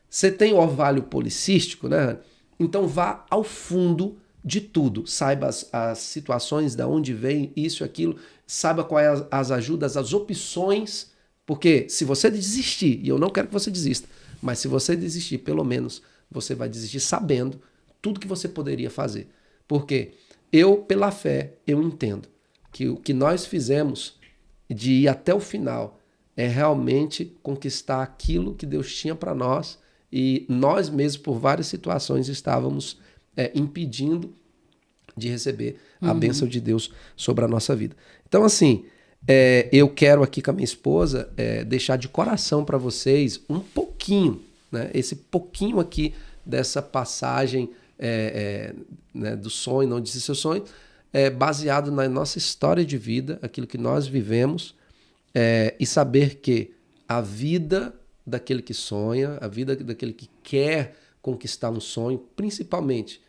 Você tem ovário policístico, né? Então vá ao fundo de tudo. Saiba as situações, de onde vem isso e aquilo, saiba quais as ajudas, as opções. Porque se você desistir, e eu não quero que você desista, mas se você desistir, pelo menos você vai desistir sabendo tudo que você poderia fazer. Porque eu, pela fé, eu entendo que o que nós fizemos de ir até o final é realmente conquistar aquilo que Deus tinha para nós e nós mesmos, por várias situações, estávamos impedindo de receber a bênção de Deus sobre a nossa vida. Então, assim... eu quero aqui com a minha esposa deixar de coração para vocês um pouquinho, né? Esse pouquinho aqui dessa passagem né, do sonho, não disse seu sonho, baseado na nossa história de vida, aquilo que nós vivemos, e saber que a vida daquele que sonha, a vida daquele que quer conquistar um sonho, principalmente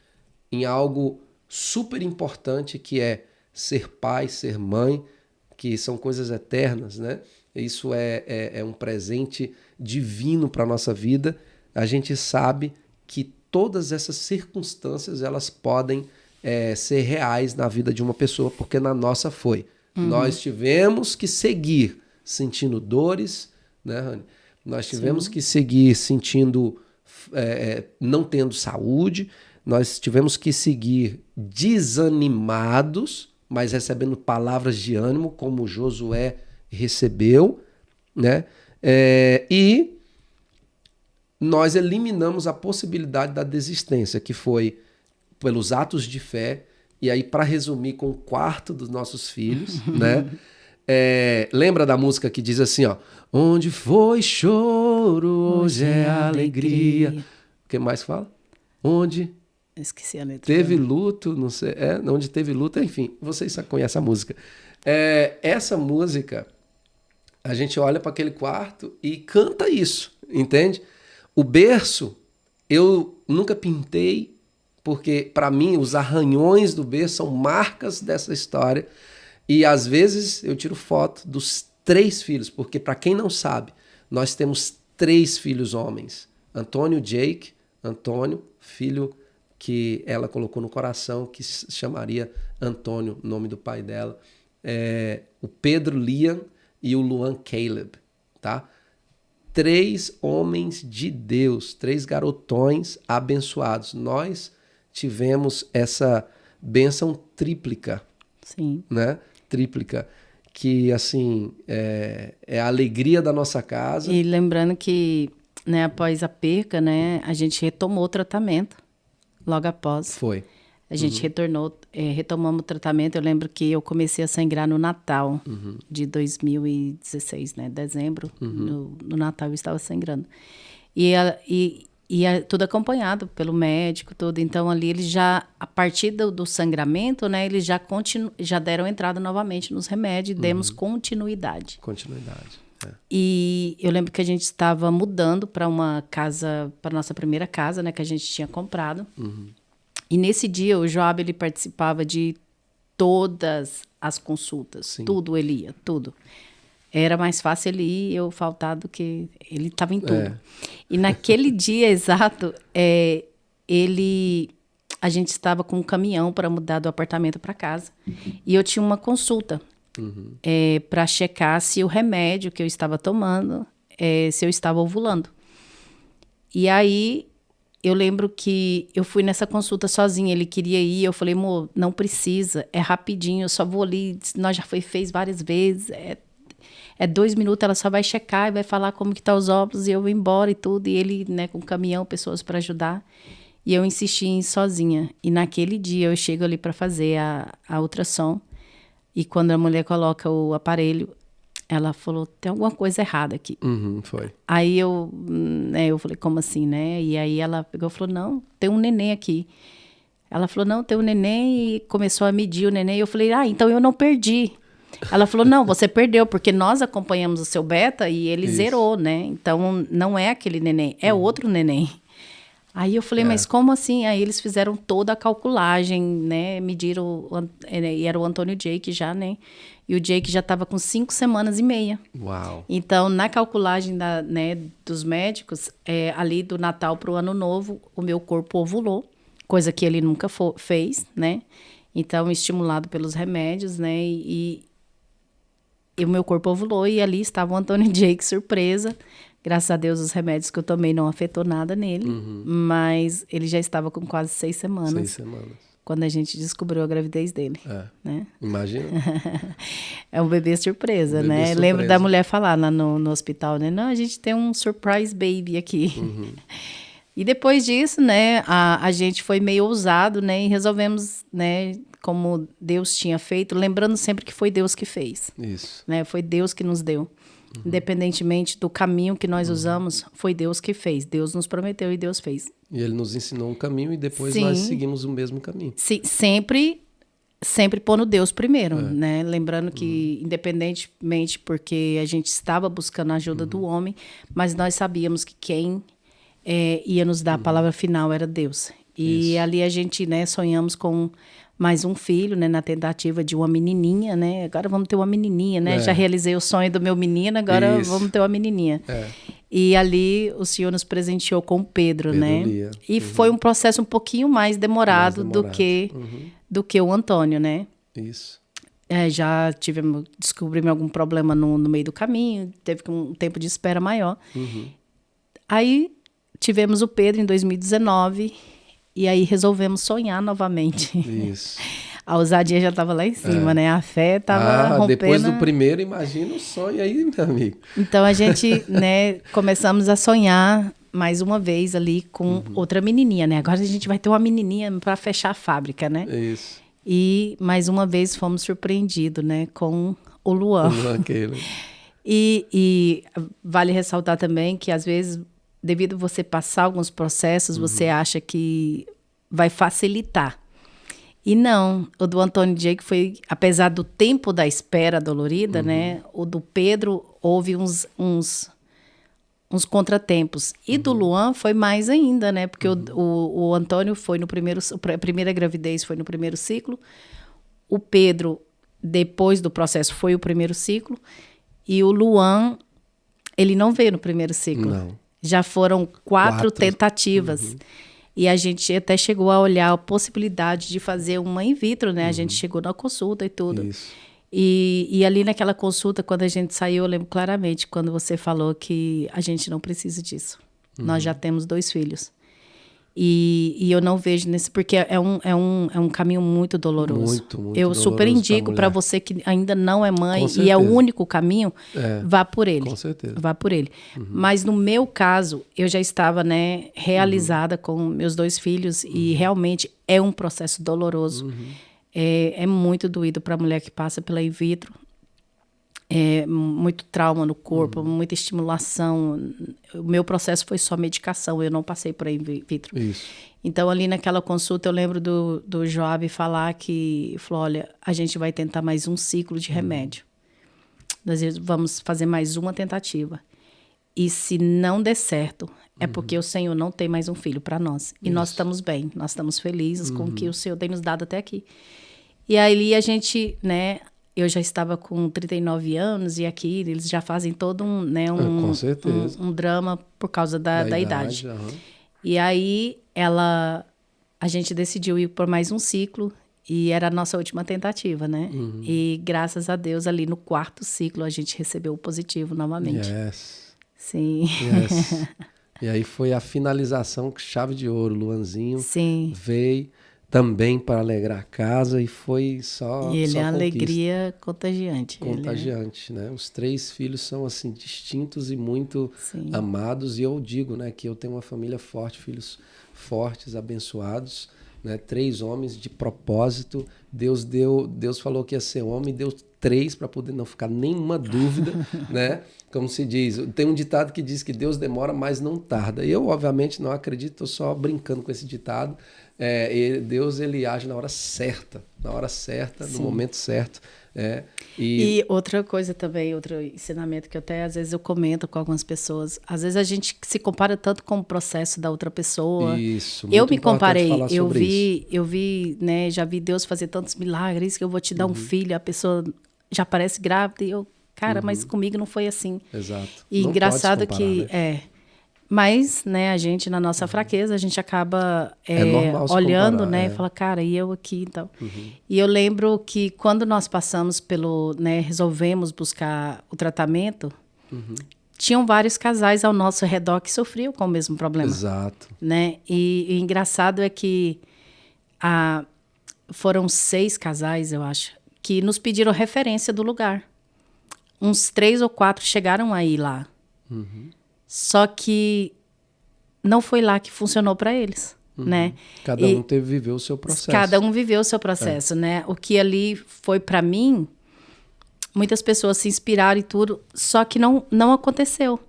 em algo super importante que é ser pai, ser mãe, que são coisas eternas, né? Isso é um presente divino para a nossa vida. A gente sabe que todas essas circunstâncias elas podem ser reais na vida de uma pessoa, porque na nossa foi. Nós tivemos que seguir sentindo dores, né, Rani? Nós tivemos que seguir sentindo, não tendo saúde, nós tivemos que seguir desanimados, mas recebendo palavras de ânimo, como Josué recebeu, né? E nós eliminamos a possibilidade da desistência, que foi pelos atos de fé. E aí, para resumir, com o quarto dos nossos filhos, né? Lembra da música que diz assim, ó: onde foi choro, hoje é alegria. O que mais fala? Onde esqueci a letra. Teve luto, não sei, onde teve luto, enfim, vocês conhecem a música. Essa música, a gente olha para aquele quarto e canta isso, entende? O berço, eu nunca pintei, porque para mim os arranhões do berço são marcas dessa história. E às vezes eu tiro foto dos 3 filhos, porque para quem não sabe, nós temos 3 filhos homens. Antônio Jake, Antônio, filho que ela colocou no coração, que se chamaria Antônio, nome do pai dela. O Pedro Liam e o Luan Caleb, tá? 3 homens de Deus, 3 garotões abençoados. Nós tivemos essa bênção tríplica. Sim. Né? Tríplica, que assim é a alegria da nossa casa. E lembrando que, né, após a perca, né, a gente retomou o tratamento logo após. Foi. A gente retomamos o tratamento. Eu lembro que eu comecei a sangrar no Natal de 2016, né? Dezembro, no Natal eu estava sangrando. E tudo acompanhado pelo médico, tudo. Então, ali eles já, a partir do sangramento, né? Eles já deram entrada novamente nos remédios e demos continuidade. Continuidade. E eu lembro que a gente estava mudando para uma casa, para nossa primeira casa, né? Que a gente tinha comprado. E nesse dia, o Joab, ele participava de todas as consultas. Sim. Tudo ele ia, tudo. Era mais fácil ele ir e eu faltar do que... Ele estava em tudo. E naquele dia exato, a gente estava com um caminhão para mudar do apartamento para casa. E eu tinha uma consulta para checar se o remédio que eu estava tomando, se eu estava ovulando. E aí... Eu lembro que eu fui nessa consulta sozinha, ele queria ir, eu falei, amor, não precisa, é rapidinho, eu só vou ali, nós já fez várias vezes, 2 minutos, ela só vai checar e vai falar como que tá os óvulos e eu vou embora e tudo, e ele, né, com caminhão, pessoas para ajudar, e eu insisti em ir sozinha. E naquele dia eu chego ali para fazer a ultrassom, e quando a mulher coloca o aparelho, ela falou, tem alguma coisa errada aqui. Foi. Aí eu falei, como assim, né? E aí ela pegou e falou, não, tem um neném aqui. Ela falou, não, tem um neném, e começou a medir o neném. E eu falei, então eu não perdi. Ela falou, não, você perdeu, porque nós acompanhamos o seu beta e ele zerou, né? Então não é aquele neném, é outro neném. Aí eu falei, mas como assim? Aí eles fizeram toda a calculagem, né? Mediram, e era o Antônio Jake já, né? E o Jake já estava com 5 semanas e meia. Uau! Então, na calculagem dos médicos, ali do Natal para o Ano Novo, o meu corpo ovulou, coisa que ele nunca fez, né? Então, estimulado pelos remédios, né? E o meu corpo ovulou e ali estava o Antônio Jake, surpresa. Graças a Deus, os remédios que eu tomei não afetou nada nele. Mas ele já estava com quase 6 semanas. 6 semanas. Quando a gente descobriu a gravidez dele. Né? Imagina. É um bebê surpresa, né? Surpresa. Lembro da mulher falar lá no hospital, né? Não, a gente tem um surprise baby aqui. E depois disso, né? A gente foi meio ousado, né? E resolvemos, né? Como Deus tinha feito. Lembrando sempre que foi Deus que fez. Isso. Né? Foi Deus que nos deu. Independentemente do caminho que nós usamos, foi Deus que fez. Deus nos prometeu e Deus fez. E ele nos ensinou um caminho e depois Sim. nós seguimos o mesmo caminho. Sim, sempre pondo Deus primeiro, né? Lembrando que, independentemente, porque a gente estava buscando a ajuda do homem, mas nós sabíamos que quem ia nos dar a palavra final era Deus. E Isso. ali a gente, né, sonhamos com mais um filho, né, na tentativa de uma menininha, né? Agora vamos ter uma menininha, né? É. Já realizei o sonho do meu menino, agora Isso. vamos ter uma menininha. É. E ali o Senhor nos presenteou com o Pedro, né? Lia. E foi um processo um pouquinho mais demorado, Mais demorado. do que o Antônio, né? Isso. Já descobrimos algum problema no meio do caminho, teve um tempo de espera maior. Aí tivemos o Pedro em 2019 e aí resolvemos sonhar novamente. Isso. A ousadia já estava lá em cima, né? A fé estava rompendo. Depois do primeiro, imagina o sonho aí, meu amigo. Então a gente, né, começamos a sonhar mais uma vez ali com outra menininha, né? Agora a gente vai ter uma menininha para fechar a fábrica, né? Isso. E mais uma vez fomos surpreendidos, né, com o Luan. Aquele. E vale ressaltar também que às vezes, devido a você passar alguns processos, você acha que vai facilitar. E não, o do Antônio Diego foi, apesar do tempo da espera dolorida, né? O do Pedro houve uns contratempos. E do Luan foi mais ainda, né? Porque o Antônio foi no primeiro... A primeira gravidez foi no primeiro ciclo. O Pedro, depois do processo, foi o primeiro ciclo. E o Luan, ele não veio no primeiro ciclo. Não. Já foram quatro tentativas. E a gente até chegou a olhar a possibilidade de fazer uma in vitro, né? A gente chegou na consulta e tudo. Isso. E ali naquela consulta, quando a gente saiu, eu lembro claramente quando você falou que a gente não precisa disso. Nós já temos 2 filhos. E eu não vejo nesse... Porque é um caminho muito doloroso. Muito eu super doloroso indico pra para mulher. você que ainda não é mãe Com e é o certeza. único caminho, vá por ele. Com certeza. Vá por ele. Mas no meu caso, eu já estava, né, realizada com meus 2 filhos e realmente é um processo doloroso. É muito doído para a mulher que passa pela in vitro. É muito trauma no corpo, muita estimulação. O meu processo foi só medicação, eu não passei por in vitro. Isso. Então, ali naquela consulta, eu lembro do Joab falar que... Falou, olha, a gente vai tentar mais um ciclo de remédio. Nós vamos fazer mais uma tentativa. E se não der certo, é porque o Senhor não tem mais um filho para nós. E nós estamos bem, nós estamos felizes com o que o Senhor tem nos dado até aqui. E aí a gente, né... Eu já estava com 39 anos e aqui eles já fazem todo com certeza. um drama por causa da idade. Aham. E aí a gente decidiu ir por mais um ciclo e era a nossa última tentativa, né? E graças a Deus ali no 4º ciclo a gente recebeu o positivo novamente. Yes. Sim. Yes. E aí foi a finalização, chave de ouro, Luanzinho. Sim. Veio também para alegrar a casa e foi só E ele só é conquista. alegria contagiante. Contagiante, né? Os 3 filhos são assim distintos e muito amados, e eu digo, né, que eu tenho uma família forte, filhos fortes, abençoados, né? 3 homens de propósito. Deus falou que ia ser homem, deu 3 para poder não ficar nenhuma dúvida, né? Como se diz, tem um ditado que diz que Deus demora, mas não tarda. Eu, obviamente, não acredito, estou só brincando com esse ditado. Deus, ele age na hora certa, no momento certo. E outra coisa também, outro ensinamento que até às vezes eu comento com algumas pessoas, às vezes a gente se compara tanto com o processo da outra pessoa. Isso, eu muito me comparei, falar sobre isso. eu vi, né, já vi Deus fazer tantos milagres que eu vou te dar um filho, a pessoa já parece grávida e eu, cara, mas comigo não foi assim. Exato. E não engraçado pode se comparar, que né? Mas, né, a gente, na nossa fraqueza, a gente acaba normal se olhando, comparar, né, e fala, cara, e eu aqui e tal. E eu lembro que quando nós passamos né, resolvemos buscar o tratamento, tinham vários casais ao nosso redor que sofriam com o mesmo problema. Exato. Né? E o engraçado é que foram 6 casais, eu acho, que nos pediram referência do lugar. Uns 3 ou 4 chegaram a ir lá. Só que não foi lá que funcionou para eles, né? Cada um viveu o seu processo. Cada um viveu o seu processo, né? O que ali foi para mim, muitas pessoas se inspiraram e tudo, só que não aconteceu,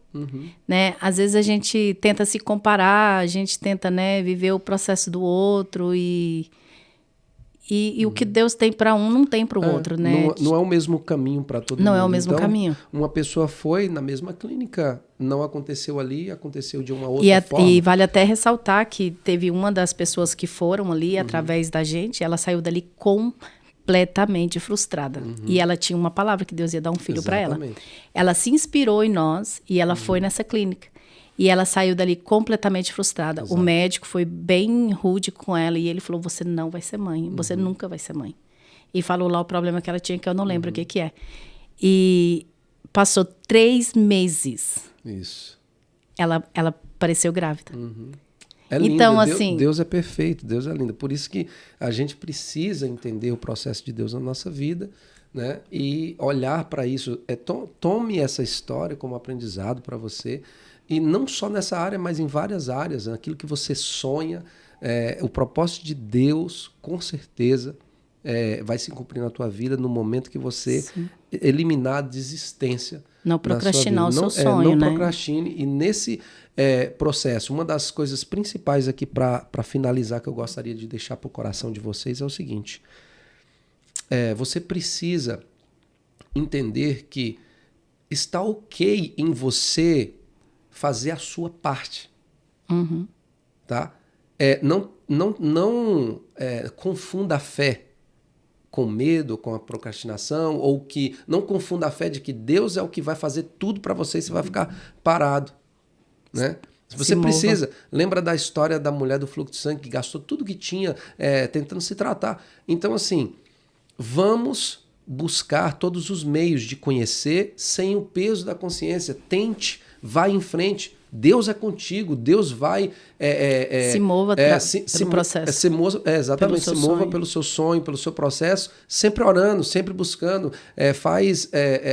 né? Às vezes a gente tenta se comparar, a gente tenta, né, viver o processo do outro e E o que Deus tem para um, não tem para o outro, né? Não é o mesmo caminho para todo mundo. Não é o mesmo caminho. Uma pessoa foi na mesma clínica, não aconteceu ali, aconteceu de uma outra forma. E vale até ressaltar que teve uma das pessoas que foram ali, através da gente, ela saiu dali completamente frustrada. E ela tinha uma palavra que Deus ia dar um filho para ela. Ela se inspirou em nós e ela foi nessa clínica. E ela saiu dali completamente frustrada. Exato. O médico foi bem rude com ela e ele falou, você não vai ser mãe, você nunca vai ser mãe. E falou lá o problema que ela tinha, que eu não lembro o que é. E passou 3 meses. Isso. Ela pareceu grávida. É linda. Então, assim, Deus é perfeito, Deus é lindo. Por isso que a gente precisa entender o processo de Deus na nossa vida, né? E olhar para isso. Tome essa história como aprendizado para você. E não só nessa área, mas em várias áreas. Aquilo que você sonha, o propósito de Deus, com certeza, vai se cumprir na tua vida no momento que você eliminar a desistência. Não procrastinar o seu sonho, não procrastine. E nesse processo, uma das coisas principais aqui para finalizar que eu gostaria de deixar para o coração de vocês é o seguinte. Você precisa entender que está ok em você fazer a sua parte. Tá? Não confunda a fé com medo, com a procrastinação, ou que não confunda a fé de que Deus é o que vai fazer tudo para você e você vai ficar parado. Né? Você precisa. Lembra da história da mulher do fluxo de sangue que gastou tudo que tinha tentando se tratar. Então, assim, vamos buscar todos os meios de conhecer sem o peso da consciência. Tente, vá em frente. Deus é contigo, Deus vai... se mova pelo processo. Exatamente, se mova pelo seu sonho, pelo seu processo, sempre orando, sempre buscando, faz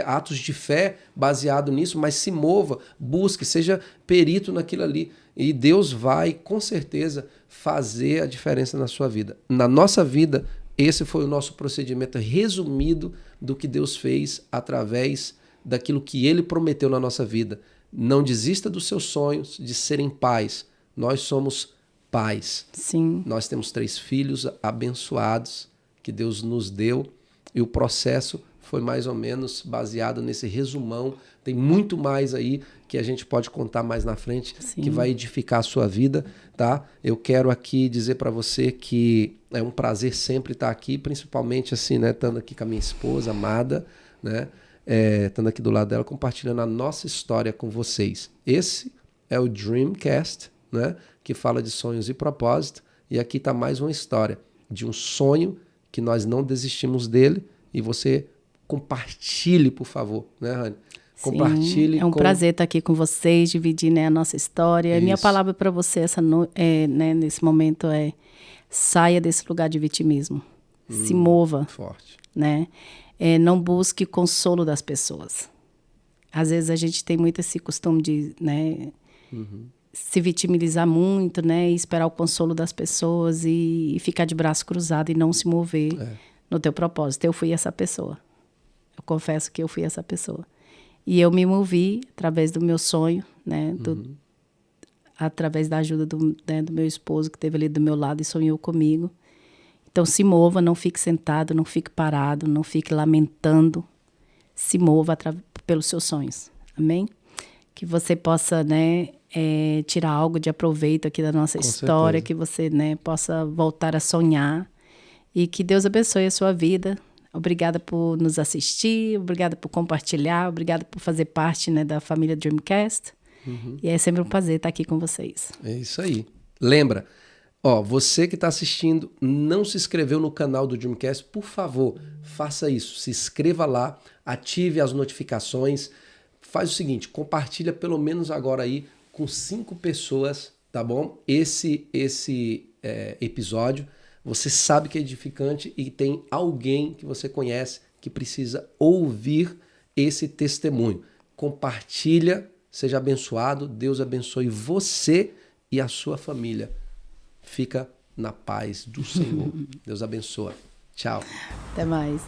atos de fé baseado nisso, mas se mova, busque, seja perito naquilo ali. E Deus vai, com certeza, fazer a diferença na sua vida. Na nossa vida, esse foi o nosso procedimento resumido do que Deus fez através daquilo que Ele prometeu na nossa vida. Não desista dos seus sonhos de serem pais. Nós somos pais. Sim. Nós temos 3 filhos abençoados que Deus nos deu e o processo foi mais ou menos baseado nesse resumão. Tem muito mais aí que a gente pode contar mais na frente, que vai edificar a sua vida, tá? Eu quero aqui dizer para você que é um prazer sempre estar aqui, principalmente assim, né, estando aqui com a minha esposa amada, né? Estando aqui do lado dela, compartilhando a nossa história com vocês. Esse é o Dreamcast, né, que fala de sonhos e propósito, e aqui está mais uma história de um sonho que nós não desistimos dele, e você compartilhe, por favor, né, Rani? Compartilhe. É um prazer estar aqui com vocês, dividir, né, a nossa história. Minha palavra para você né, nesse momento é: saia desse lugar de vitimismo, se mova, forte, né? Não busque consolo das pessoas. Às vezes a gente tem muito esse costume de, né, se vitimizar muito, né, e esperar o consolo das pessoas e ficar de braço cruzado e não se mover no teu propósito. Eu fui essa pessoa. Eu confesso que eu fui essa pessoa. E eu me movi através do meu sonho, né, através da ajuda do meu esposo, que esteve ali do meu lado e sonhou comigo. Então, se mova, não fique sentado, não fique parado, não fique lamentando. Se mova pelos seus sonhos. Amém? Que você possa, né, tirar algo de aproveito aqui da nossa história, certeza. Que você, né, possa voltar a sonhar. E que Deus abençoe a sua vida. Obrigada por nos assistir, obrigada por compartilhar, obrigada por fazer parte, né, da família Dreamcast. E é sempre um prazer estar aqui com vocês. É isso aí. Lembra... você que está assistindo, não se inscreveu no canal do Dreamcast, por favor, faça isso. Se inscreva lá, ative as notificações. Faz o seguinte, compartilha pelo menos agora aí com 5 pessoas, tá bom? Esse episódio, você sabe que é edificante e tem alguém que você conhece que precisa ouvir esse testemunho. Compartilha, seja abençoado, Deus abençoe você e a sua família. Fica na paz do Senhor. Deus abençoe. Tchau. Até mais.